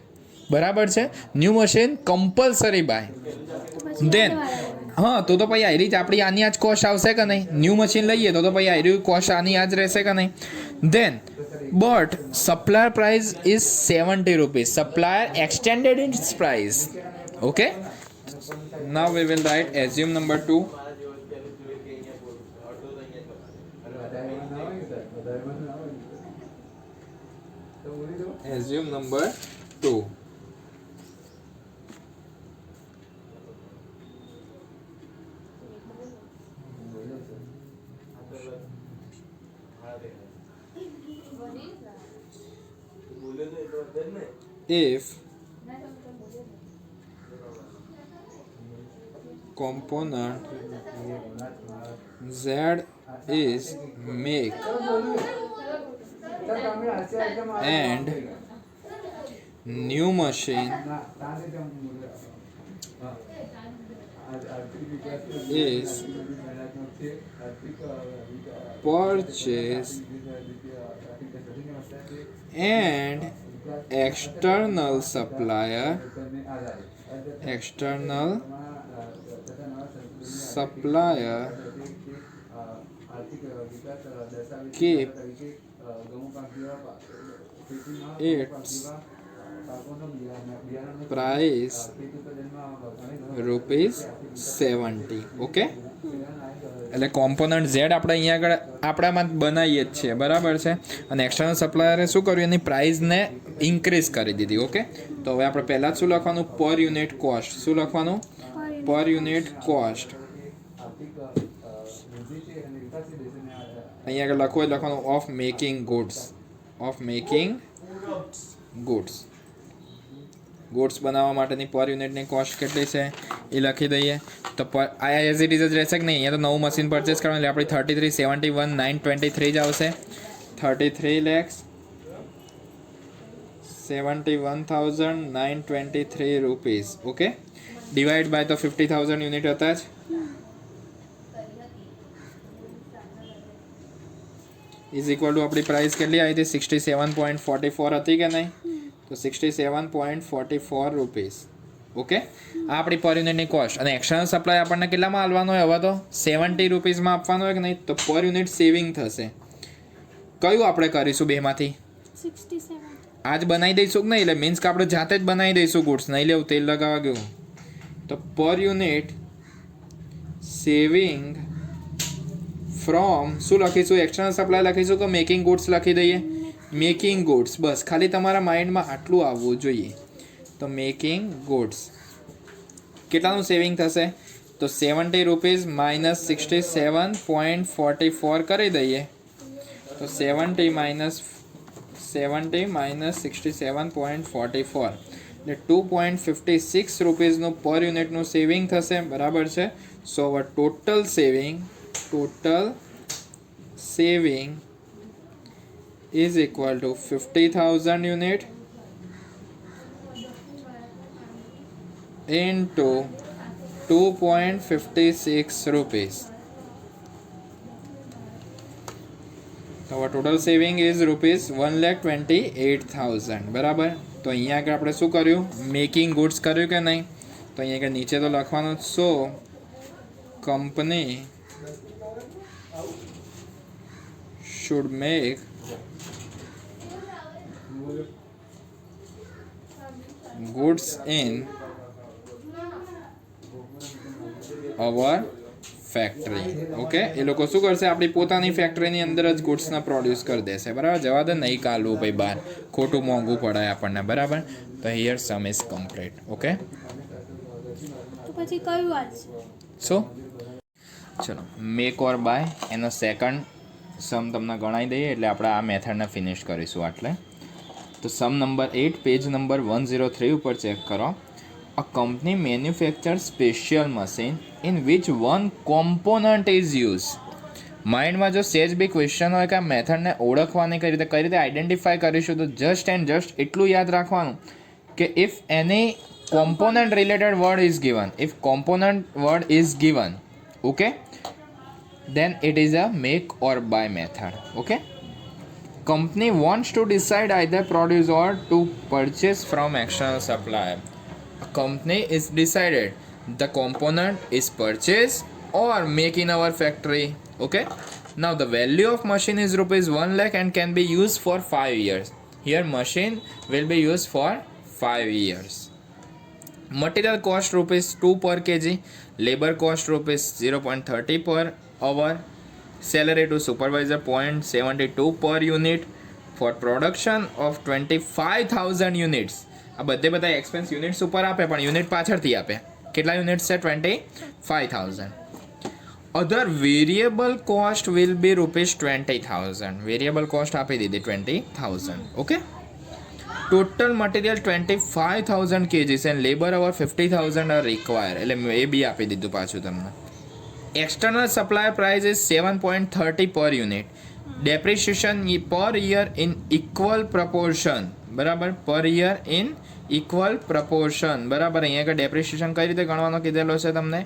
બરાબર છે. New machine compulsory buy. Then હા, તો પછી આયરી જ આપણી આની આજ કોસ્ટ આવશે કે નહીં? ન્યૂ મશીન લઈએ તો પછી આયરી કોસ્ટ આની આજ રહેશે કે નહીં? Then but supplier price is 70 rupees. Supplier extended its price. Okay, now we will write assume number 2. Assume number 2. If component Z is make and new machine is purchased and external supplier keep its price ₹70. Okay, એટલે કોમ્પોનન્ટ ઝેડ આપણે અહીંયા આગળ આપણામાં બનાવીએ જ છીએ, બરાબર છે. અને એક્સટર્નલ સપ્લાયરે શું કર્યું? એની પ્રાઇસને ઇન્ક્રીઝ કરી દીધી. ઓકે, તો હવે આપણે પહેલાં જ શું લખવાનું? પર યુનિટ કોસ્ટ. શું લખવાનું? પર યુનિટ કોસ્ટ. અહીંયા આગળ લખવું હોય લખવાનું of making goods. Of making goods. Goods બનાવવા માટેની પર યુનિટની કોસ્ટ કેટલી છે એ લખી દઈએ. તો પર આ એઝ ઇટ ઇઝ જ રહેશે કે નહીં? અહીંયા તો નવું મશીન પરચેસ કરવાનું એટલે આપણી 33,71,923 જ આવશે. 33,71,923 રૂપીઝ. ઓકે, ડિવાઈડ બાય તો 50,000 યુનિટ હતા જ. ઇઝ ઇક્વલ ટુ આપણી પ્રાઇસ કેટલી આવી હતી? 67.44 હતી કે નહીં? તો 67.44 રૂપીઝ. ઓકે, આ આપણી પર યુનિટની કોસ્ટ. અને એક્સટર્નલ સપ્લાય આપણને કેટલામાં આપવાનો હોય? હવે તો 70 રૂપીઝમાં આપવાનો હોય કે નહીં? તો પર યુનિટ સેવિંગ થશે. કયું આપણે કરીશું બેમાંથી? 67. આજ બનાવી દઈશું કે નહીં? એટલે મીન્સ કે આપણે જાતે જ બનાવી દઈશું ગુડ્સ, નહીં લેવું તેલ લગાવવા ગયું. તો પર યુનિટ સેવિંગ ફ્રોમ શું લખીશું? એક્સટર્નલ સપ્લાય લખીશું કે મેકિંગ ગુડ્સ લખી દઈએ? Making goods. બસ ખાલી તમારા માઇન્ડમાં આટલું આવવું જોઈએ. તો મેકિંગ ગુડ્સ કેટલાનું સેવિંગ થશે? તો 70 રૂપીઝ માઇનસ 67.44 કરી દઈએ. તો 70 માઇનસ 67.44 એટલે 2.56 રૂપીઝનું પર યુનિટનું સેવિંગ થશે. બરાબર છે. So our total saving is equal to 50,000 unit into 2.56 rupees. Our total saving is rupees 1,28,000. બરાબર. તો અહીંયા આગળ આપણે શું કર્યું? મેકિંગ ગુડ્સ કર્યું કે નહીં? તો અહીંયા આગળ નીચે તો લખવાનું. So company should make goods in our factory. Okay, એ લોકો શું કરશે? આપણી પોતાની ફેક્ટરીની અંદર જ ગુડ્સને પ્રોડ્યુસ કરી દેશે. બરાબર. જવા દે, નહીં કાઢવું ભાઈ બહાર, ખોટું મોંઘું પડાય આપણને. બરાબર. તો here sum is complete. Okay, તો પછી કયું આજ? સો ચલો મેક ઓર બાય એનો સેકન્ડ સમ તમને ગણાવી દઈએ એટલે આપણે આ મેથડને ફિનિશ કરીશું. આટલે તો સમ નંબર 8 પેજ નંબર 103 ઉપર ચેક કરો. A company manufacture special machine in which one component is use. માઇન્ડમાં જો સેજ બી ક્વેશ્ચન હોય કે આ મેથડને ઓળખવાની કઈ રીતે આઈડેન્ટિફાય કરીશું, તો જસ્ટ એન્ડ જસ્ટ એટલું યાદ રાખવાનું કે if any component related word is given, if component word is given, okay, then it is a make or buy method. Okay, company wants to decide either produce or to purchase from external supplier. A company is decided the component is purchased or make in our factory. Okay, now the value of machine is rupees 1 lakh and can be used for 5 years. Here machine will be used for 5 years. Material cost rupees 2 per kg, labor cost rupees 0.30 per hour, salary to supervisor 0.72 per unit, for production of 25,000 units. આ બધા એક્સપેન્સ યુનિટ્સ ઉપર આપે પણ યુનિટ પાછળથી આપે. કેટલા યુનિટ્સ છે? 25,000. Other variable cost will be rupees 20,000. Variable cost આપી દીધી 20,000. Okay, total material 25,000 kgs and labour hour 50,000 are require. એટલે એ બી આપી દીધું પાછું તમને. External supplier price is 7.30 per unit. Depreciation per year in equal proportion. બરાબર, per year in equal proportion. બરાબર. અહીંયા આગળ ડેપ્રિસિએશન કઈ રીતે ગણવાનો કીધેલો છે તમને?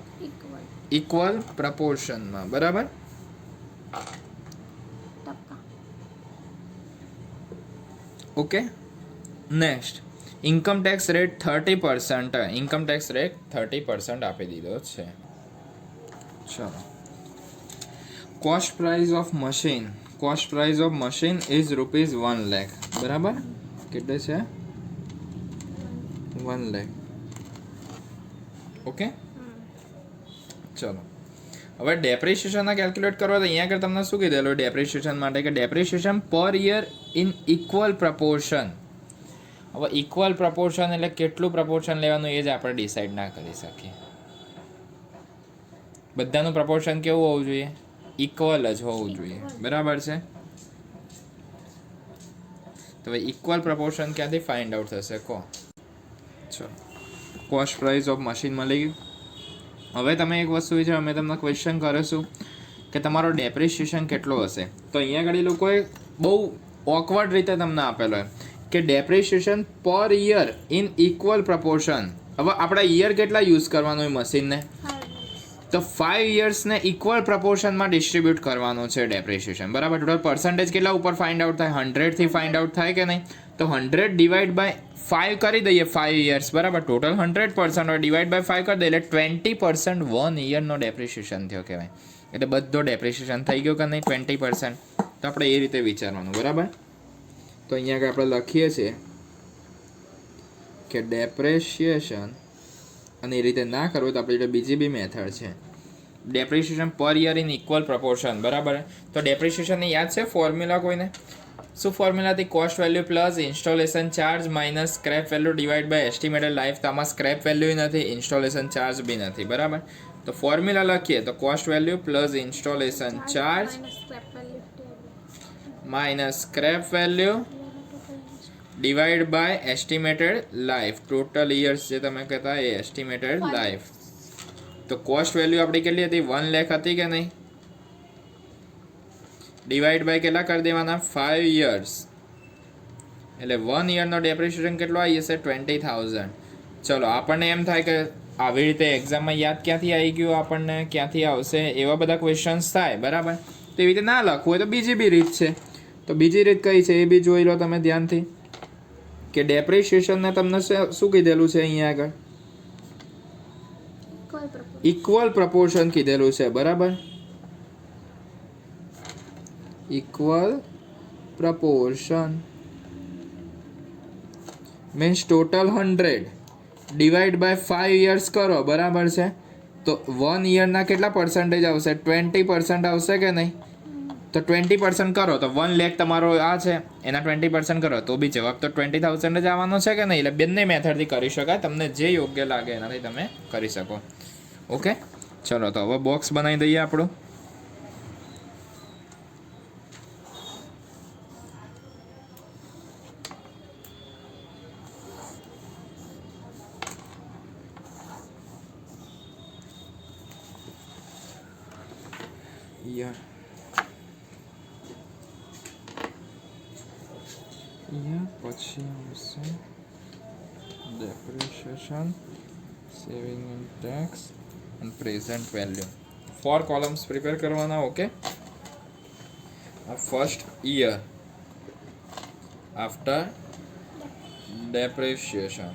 ઇક્વલ પ્રપોર્શનમાં. બરાબર. Okay, next income tax rate 30%. Income tax rate 30% આપી દીધો છે. ચલો, cost price of machine is rupees 1 lakh. બરાબર. કેટલે છે? 1 lakh. ઓકે, ચલો હવે ડેપ્રિસિએશનના કેલ્ક્યુલેટ કરવા તો અહીંયા આગળ તમને શું કીધેલું ડેપ્રિસિએશન માટે કે ડેપ્રિસિએશન પર યર ઇન ઇક્વલ પ્રપોર્શન. હવે ઇક્વલ પ્રપોર્શન એટલે કેટલું પ્રપોર્શન લેવાનું એ જ આપણે ડિસાઈડ ના કરી શકીએ. બધાનું પ્રપોર્શન કેવું હોવું જોઈએ? ઇક્વલ જ હોવું જોઈએ. બરાબર છે. તો હવે ઇક્વલ પ્રપોર્શન ક્યાંથી ફાઇન્ડ આઉટ થશે કહો? ચલો કોસ્ટ પ્રાઇસ ઓફ મશીન મળી ગયું. હવે તમે એક વસ્તુ છે, અમે તમને ક્વેશ્ચન કરીશું કે તમારો ડેપ્રિસિએશન કેટલો હશે. તો અહીંયા આગળ એ લોકોએ બહુ ઓકવર્ડ રીતે તમને આપેલો હોય કે ડેપ્રિસિએશન પર યર ઇન ઇક્વલ પ્રપોર્શન. હવે આપણે યર કેટલા યુઝ કરવાનો હોય મશીનને, તો 5 યર્સને ઇક્વલ પ્રપોર્શનમાં ડિસ્ટ્રીબ્યુટ કરવાનું છે ડેપ્રિસિએશન. બરાબર. ટોટલ પર્સન્ટેજ કેટલા ઉપર ફાઇન્ડ આઉટ થાય, 100થી ફાઇન્ડ આઉટ થાય કે નહીં. તો 100 ડિવાઈડ બાય 5 કરી દઈએ 5 યર્સ. બરાબર. ટોટલ 100% હોય, ડિવાઈડ બાય 5 કરી દઈએ એટલે 20% 1 યરનો ડેપ્રિસિએશન થયો કહેવાય. એટલે બધો ડેપ્રિસિએશન થઈ ગયો કે નહીં 20%. તો આપણે એ રીતે વિચારવાનું. બરાબર. તો અહીંયા આગળ આપણે લખીએ છીએ કે ડેપ્રિસિએશન, અને એ રીતે ના કરવું તો આપણી બીજી બી મેથડ છે, ડેપ્રિસિએશન પર યર ઇન ઇક્વલ પ્રપોર્શન. બરાબર. તો ડેપ્રિસિએશનની યાદ છે ફોર્મ્યુલા કોઈને? શું ફોર્મ્યુલા હતી? Cost value plus installation charge minus scrap value divide by estimated life. તો આમાં સ્ક્રેપ વેલ્યુ નથી, ઇન્સ્ટોલેશન ચાર્જ બી નથી. બરાબર. તો ફોર્મ્યુલા લખીએ તો cost value plus installation charge minus scrap value divide by estimated life. Total years જે તમે કહેતા એ એસ્ટિમેટેડ લાઈફ. તો કોસ્ટ વેલ્યુ આપણી કેટલી હતી? 1 લાખ હતી કે નહીં? ડિવાઈડ બાય કેટલા કરી દેવાના? 5 યર્સ. એટલે 1 યરનો ડેપ્રિસિએશન કેટલો આવી જશે? 20,000. ચલો આપણને એમ થાય કે આવી રીતે એક્ઝામમાં યાદ ક્યાંથી આવી ગયું, આપણને ક્યાંથી આવશે, એવા બધા ક્વેશ્ચન્સ થાય. બરાબર. તો એવી રીતે ના લખવું હોય તો બીજી બી રીત છે. તો બીજી રીત કઈ છે એ બી જોઈ લો તમે ધ્યાનથી કે ડેપ્રિસિએશનને તમને શું કીધેલું છે અહીંયા આગળ? ઇક્વલ પ્રપોર્શન કીધેલું છે. બરાબર. Equal proportion means total 100 divide by 5 years કરો. બરાબર છે. તો 1 યરના કેટલા પર્સન્ટેજ આવશે? 20% આવશે કે નહીં? તો 20% કરો તો 1 લાખ તમારો આ છે, એના 20% કરો તો બી જવાબ તો 20,000 જ આવવાનો છે કે નહીં. એટલે બંને મેથડથી કરી શકાય, તમને જે યોગ્ય લાગે એનાથી તમે કરી શકો. ઓકે. ચલો તો હવે બોક્સ બનાવી દઈએ આપણું. પછી આવશે depreciation, saving in tax and present value. 4 columns prepare કરવાના. Okay. First year after depreciation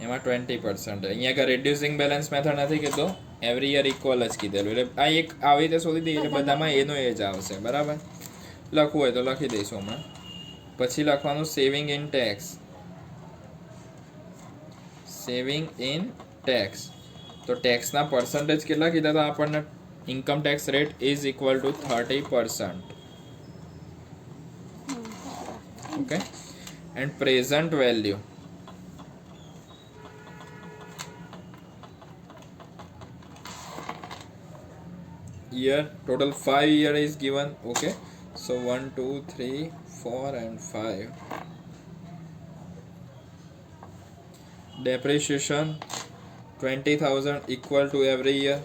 એમાં 20%. અહીંયા કે રિડ્યુસિંગ બેલેન્સ મેથડ નથી કીધો, એવરી યર ઇક્વલ જ કીધેલું. એટલે આ એક આવી રીતે શોધી દઈએ એટલે બધામાં એનો એ જ આવશે. બરાબર. લખવું હોય તો લખી દઈશું હમણાં. પછી લખવાનું saving in tax. Saving in tax. તો ટેક્સના પર્સન્ટેજ કેટલા કીધા હતા આપણને? Income tax rate is equal two 30%. Okay. And present value. year total 5 year is given. Okay, so 1 2 3 4 and 5. Depreciation 20,000 equal to every year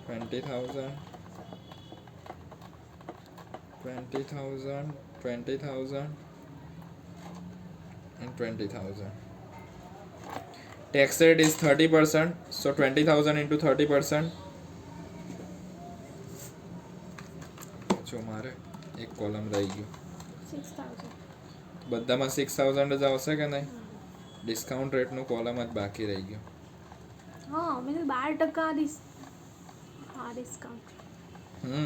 20,000 and 20,000. Tax rate is 30%, so 20,000 into 30%. જો મારે એક કોલમ રહી ગયું, 6,000. બધામાં 6,000 જ આવશે કે નહીં? ડિસ્કાઉન્ટ રેટનું કોલમ જ બાકી રહી ગયું. હા, મેં 12% ડિસ્કાઉન્ટ.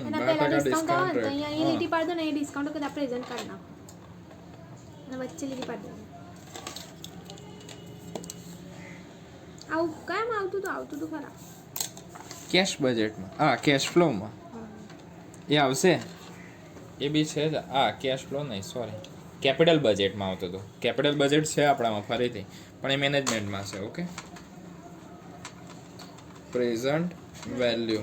એના 12% પહેલા ડિસ્કાઉન્ટ આવે ને તો rate. અહીંયા એ લીટી પાડ દો ને, એ ડિસ્કાઉન્ટ કદાચ પ્રેઝન્ટ કરી નાખો અને વચ્ચે લીટી પાડ દો. આવું કેમ આવતું હતું ખરા? કેશ બજેટમાં, હા કેશ ફ્લોમાં એ આવશે. એ બી છે જ. હા કેશ ફ્લો નહીં, સોરી, કેપિટલ બજેટમાં આવતું હતું. કેપિટલ બજેટ છે આપણામાં ફરીથી, પણ એ મેનેજમેન્ટમાં છે. ઓકે. પ્રેઝન્ટ વેલ્યુ,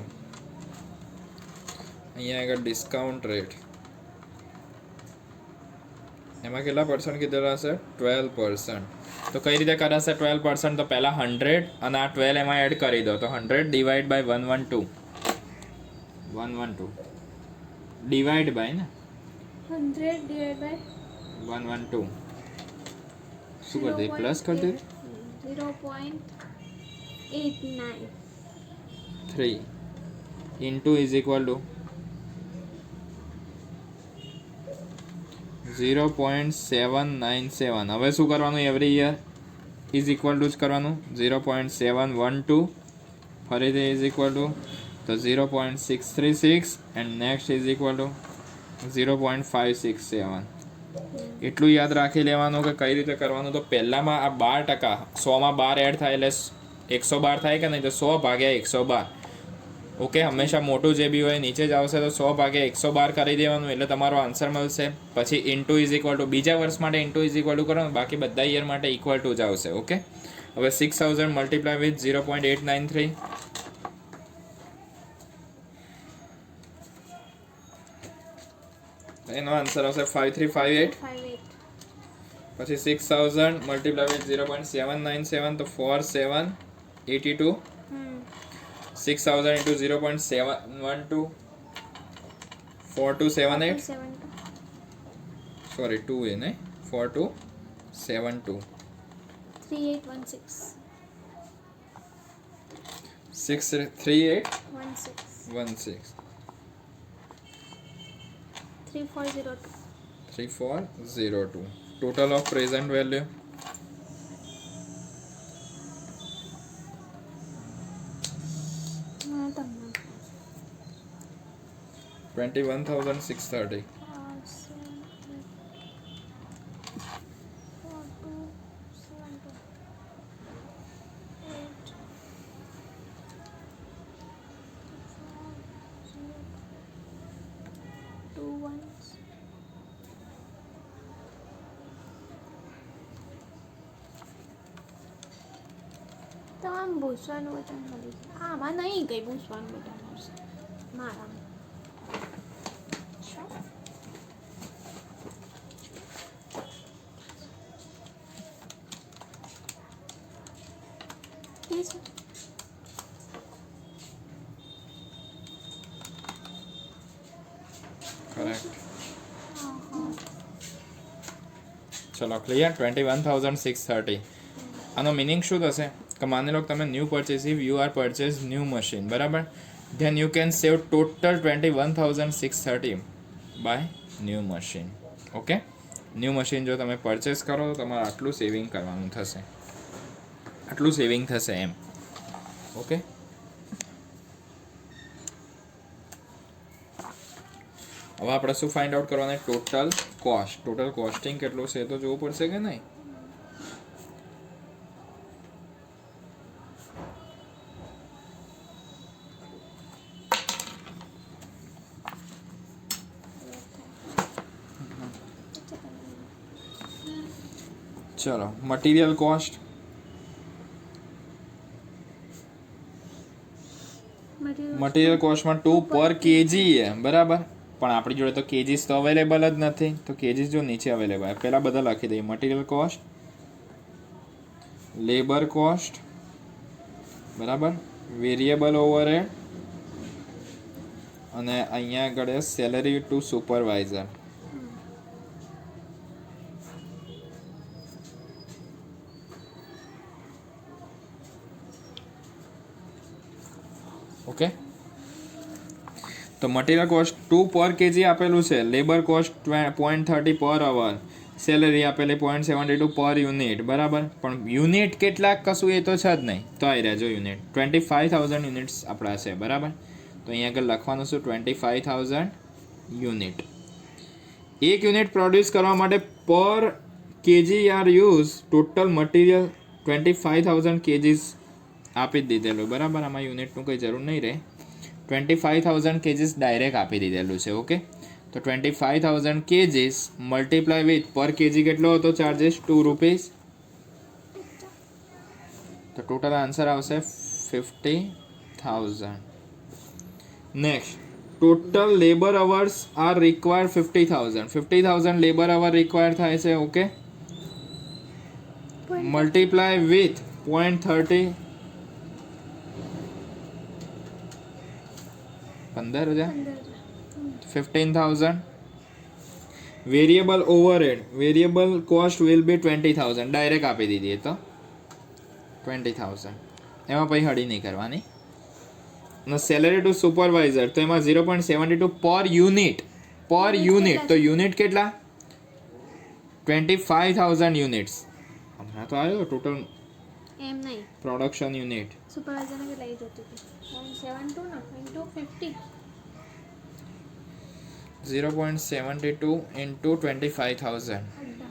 અહીંયા આગળ ડિસ્કાઉન્ટ રેટ એમાં કેટલા પર્સન્ટ કીધેલા હશે? 12%. તો કઈ રીતે કરાશે 12%? તો પહેલા 100 અને આ 12 એમાં એડ કરી દો. તો 100 ડિવાઈડ બાય 112 ડિવાઈડ બાય ને 100 divided by 112 શું કરી દે? પ્લસ કરી દે 0.89. 3 ઇન્ટુ ઇઝ ઇક્વલ ટુ 0.797. હવે શું કરવાનું? Every year is equal two જ કરવાનું. 0.712 ફરીથી ઇઝ ઇક્વલ ટુ તો 0.636 and next is equal two 0.567. એટલું યાદ રાખી લેવાનું કે કઈ રીતે કરવાનું. તો પહેલામાં આ 12%, 100માં 12 એડ થાય એટલે 112 થાય કે નહીં? તો 100 ભાગ્યા 112. ઓકે, હંમેશા મોટું જે બી હોય નીચે જ આવશે. તો 100 ભાગ્યા 112 કરી દેવાનું એટલે તમારો આન્સર મળશે. પછી ઇન્ટુ ઇઝ ઇક્વલ ટુ બીજા વર્ષ માટે ઇન્ટુ ઇઝ ઇક્વલ ટુ કરવાનું, બાકી બધા યર માટે ઇક્વલ ટુ જ આવશે. ઓકે, હવે 6000 મલ્ટીપ્લાય વિથ 0.893 એનો આન્સર આવશે 5358. 58. પછી 6000 મલ્ટીપ્લાય વિથ 0.797 તો 4782. 6000 into 0.712 4278. 72. Sorry, 2 in 4272 3816. 63816 3402. 3402. Total of present value તમને 21,630. 2 1. તો આમ ભૂસવાનું બટન મળી જાય. આમાં નહીં ગઈ ભૂસવાનું બટન મળશે મારામાં. Correct. ચલો ક્લિયર. 21,630. આનો મિનિંગ શું થશે કે માની લો કે તમે new purchase, if you are purchase new machine, બરાબર, then you can save total 21,630 buy new machine. Okay, new machine જો તમે પરચેસ કરો તો તમારે આટલું સેવિંગ કરવાનું થશે, આટલું સેવિંગ થશે એમ. ઓકે, હવે આપણે શું ફાઇન્ડ આઉટ કરવાના? Total cost. ટોટલ કોસ્ટિંગ કેટલું છે એ તો જોવું પડશે કે નહીં? चलो, मटेरियल कॉस्ट મટીરિયલ કોસ્ટમાં 2 પર કેજી છે, બરાબર, પણ આપણી જોડે તો કેજીસ તો અવેલેબલ જ નથી. તો કેજીસ જો નીચે અવેલેબલ, પહેલા બધા લખી દઈએ. મટીરિયલ કોસ્ટ, લેબર કોસ્ટ, બરાબર, વેરિયેબલ ઓવરહેડ, અને અહીંયા આગળ સેલરી ટુ સુપરવાઇઝર. ઓકે, તો મટીરિયલ કોસ્ટ 2 પર કેજી આપેલું છે, લેબર કોસ્ટ 0.30 પર અવર, સેલરી આપેલી 0.72 પર યુનિટ, બરાબર, પણ યુનિટ કેટલાક કશું એ તો છે જ નહીં. તો આવી રહ્યા જો યુનિટ 25,000 યુનિટ્સ આપણા છે, બરાબર. તો અહીંયા આગળ લખવાનું શું? 25,000 યુનિટ. એક યુનિટ પ્રોડ્યુસ કરવા માટે પર KG are use total material 25,000 kgs આપી જ દીધેલું, બરાબર. આમાં યુનિટનું કંઈ જરૂર નહીં રહે. 25,000 કેજીસ ડાયરેક્ટ આપી દીધેલું છે. ઓકે, તો 25,000 kgs multiply with per kg કેટલો હતો ચાર્જિસ? 2 રૂપીસ. તો ટોટલ આન્સર આવશે 50,000. Next total labour hours are required 50,000 labour hour require થાય છે. Okay, multiply with 0.30 15,000 15,000. Variable overhead variable cost will be 20,000 direct આપી દીધી એ તો 20,000 એમાં પછી હળી નહીં કરવાની. અને સેલરી ટુ સુપરવાઇઝર તો એમાં 0.72 પર યુનિટ તો યુનિટ કેટલા 25,000 યુનિટ્સ. હમણાં તો આવ્યો ટોટલ એમ નહીં, પ્રોડક્શન યુનિટ સુપરવાઇઝરને કેટલા એ જોતી હતી 0.72 ના into 50 0.72 into 25,000. 18,000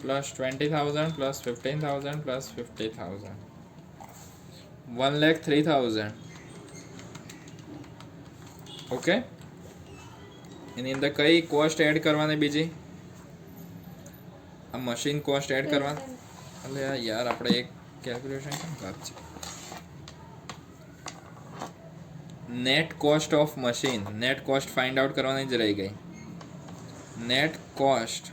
Plus 20,000 plus 15,000 plus 50,000. 1,03,000. Okay, એની અંદર કઈ કોસ્ટ એડ કરવાની બીજી આ મશીન કોસ્ટ એડ કરવાની. એટલે યાર આપણે એક કેલ્ક્યુલેશન કેમ કાપી net cost of machine net cost find out કરવાની જ રહી ગઈ. નેટ કોસ્ટ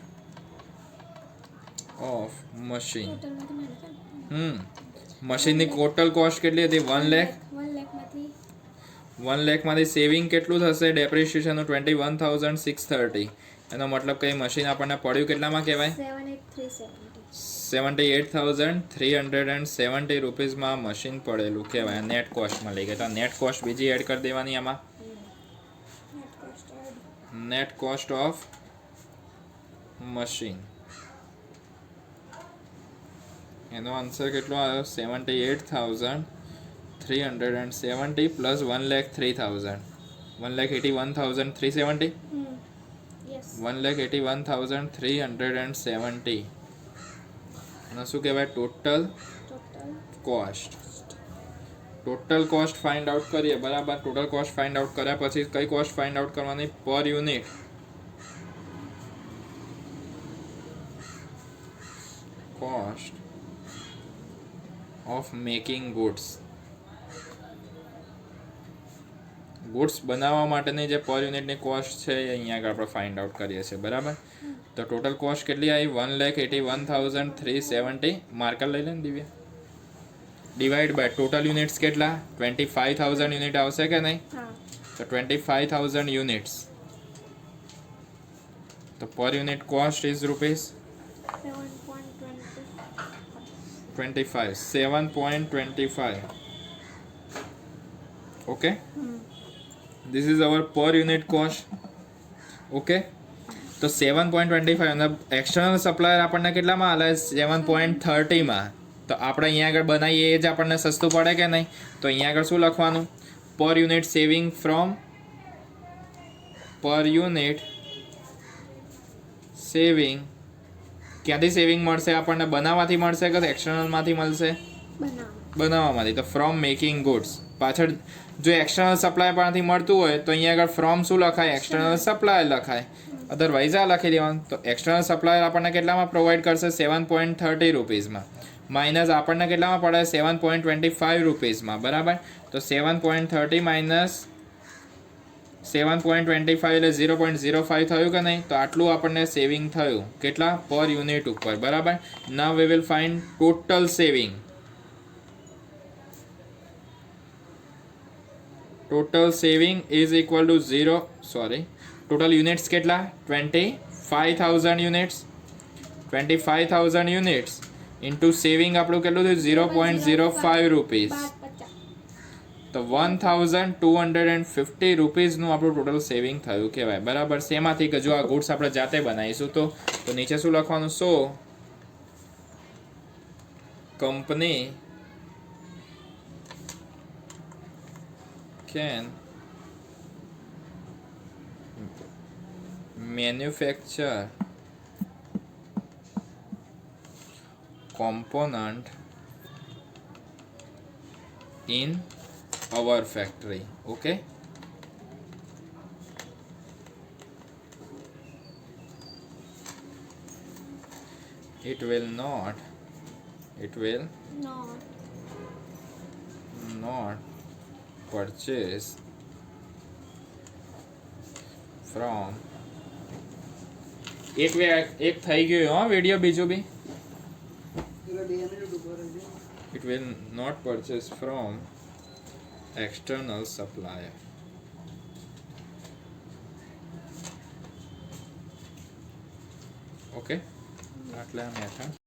ઓફ મશીન મશીનની ટોટલ કોસ્ટ કેટલી હતી 1 લાખ 1 લાખમાંથી સેવિંગ કેટલું થશે ડેપ્રિસિએશનનું 21,630. એનો મતલબ કે મશીન આપણને પડ્યું કેટલામાં કહેવાય 78,370 રૂપીઝમાં મશીન પડેલું કહેવાય. નેટ કોસ્ટમાં લઈ ગયા તો નેટ કોસ્ટ બીજી એડ કરી દેવાની આમાં. નેટ કોસ્ટ ઓફ મશીન એનો આન્સર કેટલો આવ્યો 78,370 પ્લસ 1,03,000 1,81,370 1,81,370 અને શું કહેવાય total cost. Total cost find out કરીએ બરાબર. ટોટલ કોસ્ટ ફાઇન્ડ આઉટ કર્યા પછી કઈ કોસ્ટ ફાઇન્ડ આઉટ કરવાની પર unit cost of making goods. Goods બનાવવા માટેની જે પર યુનિટની કોસ્ટ છે એ અહીંયા આગળ આપણે ફાઇન્ડ આઉટ કરીએ છીએ બરાબર. તો ટોટલ કોસ્ટ કેટલી આવી 1,81,370. માર્કર લઈ લે ને Divya. Divide by total units કેટલા 25,000 યુનિટ આવશે કે નહીં. તો 25,000 યુનિટ્સ તો પર unit cost is rupees 7.25. Okay, this is our per unit cost. Okay, તો 7.25 અને એક્સટર્નલ સપ્લાયર આપણને કેટલામાં આલે 7.30 માં. તો આપણે અહીંયા આગળ બનાવીએ એ જ આપણને સસ્તું પડે કે નહીં. તો અહીંયા આગળ શું લખવાનું પર યુનિટ સેવિંગ ફ્રોમ પર યુનિટ સેવિંગ ક્યાંથી સેવિંગ મળશે આપણને બનાવવાથી મળશે કે એક્સટર્નલમાંથી મળશે બનાવવામાંથી. તો ફ્રોમ મેકિંગ ગુડ્સ પાછળ જો એક્સટર્નલ સપ્લાય પરથી મળતું હોય તો અહીંયા આગળ ફ્રોમ શું લખાય એક્સટર્નલ સપ્લાય લખાય. અધરવાઇઝ આ લખી દેવાનું. તો એક્સટર્નલ સપ્લાયર આપણને કેટલામાં પ્રોવાઈડ કરશે 7.30 રૂપીઝમાં માઇનસ આપણને કેટલામાં પડે 7.25 રૂપીઝમાં બરાબર. તો 7.30 માઇનસ 7.25 એટલે 0.05 થયું કે નહીં. તો આટલું આપણને સેવિંગ થયું કેટલા પર યુનિટ ઉપર બરાબર. Now we will find total saving. Total saving is equal to 0 sorry total units કેટલા 25,000 યુનિટ્સ 25,000 યુનિટ્સ ઇન્ટુ સેવિંગ આપણું કેટલું થયું 0.05 રૂપીઝ. તો 1,250 રૂપીઝનું આપણું ટોટલ સેવિંગ થયું કહેવાય બરાબર. શેમાંથી કે જો આ ગુડ્સ આપણે જાતે બનાવીશું તો નીચે શું લખવાનું so company can manufacture component in our factory. Okay, it will not not purchase from એક થઈ ગયો હા વિડિયો બીજો બી it will not purchase from external supplier okay આટલા મેથડ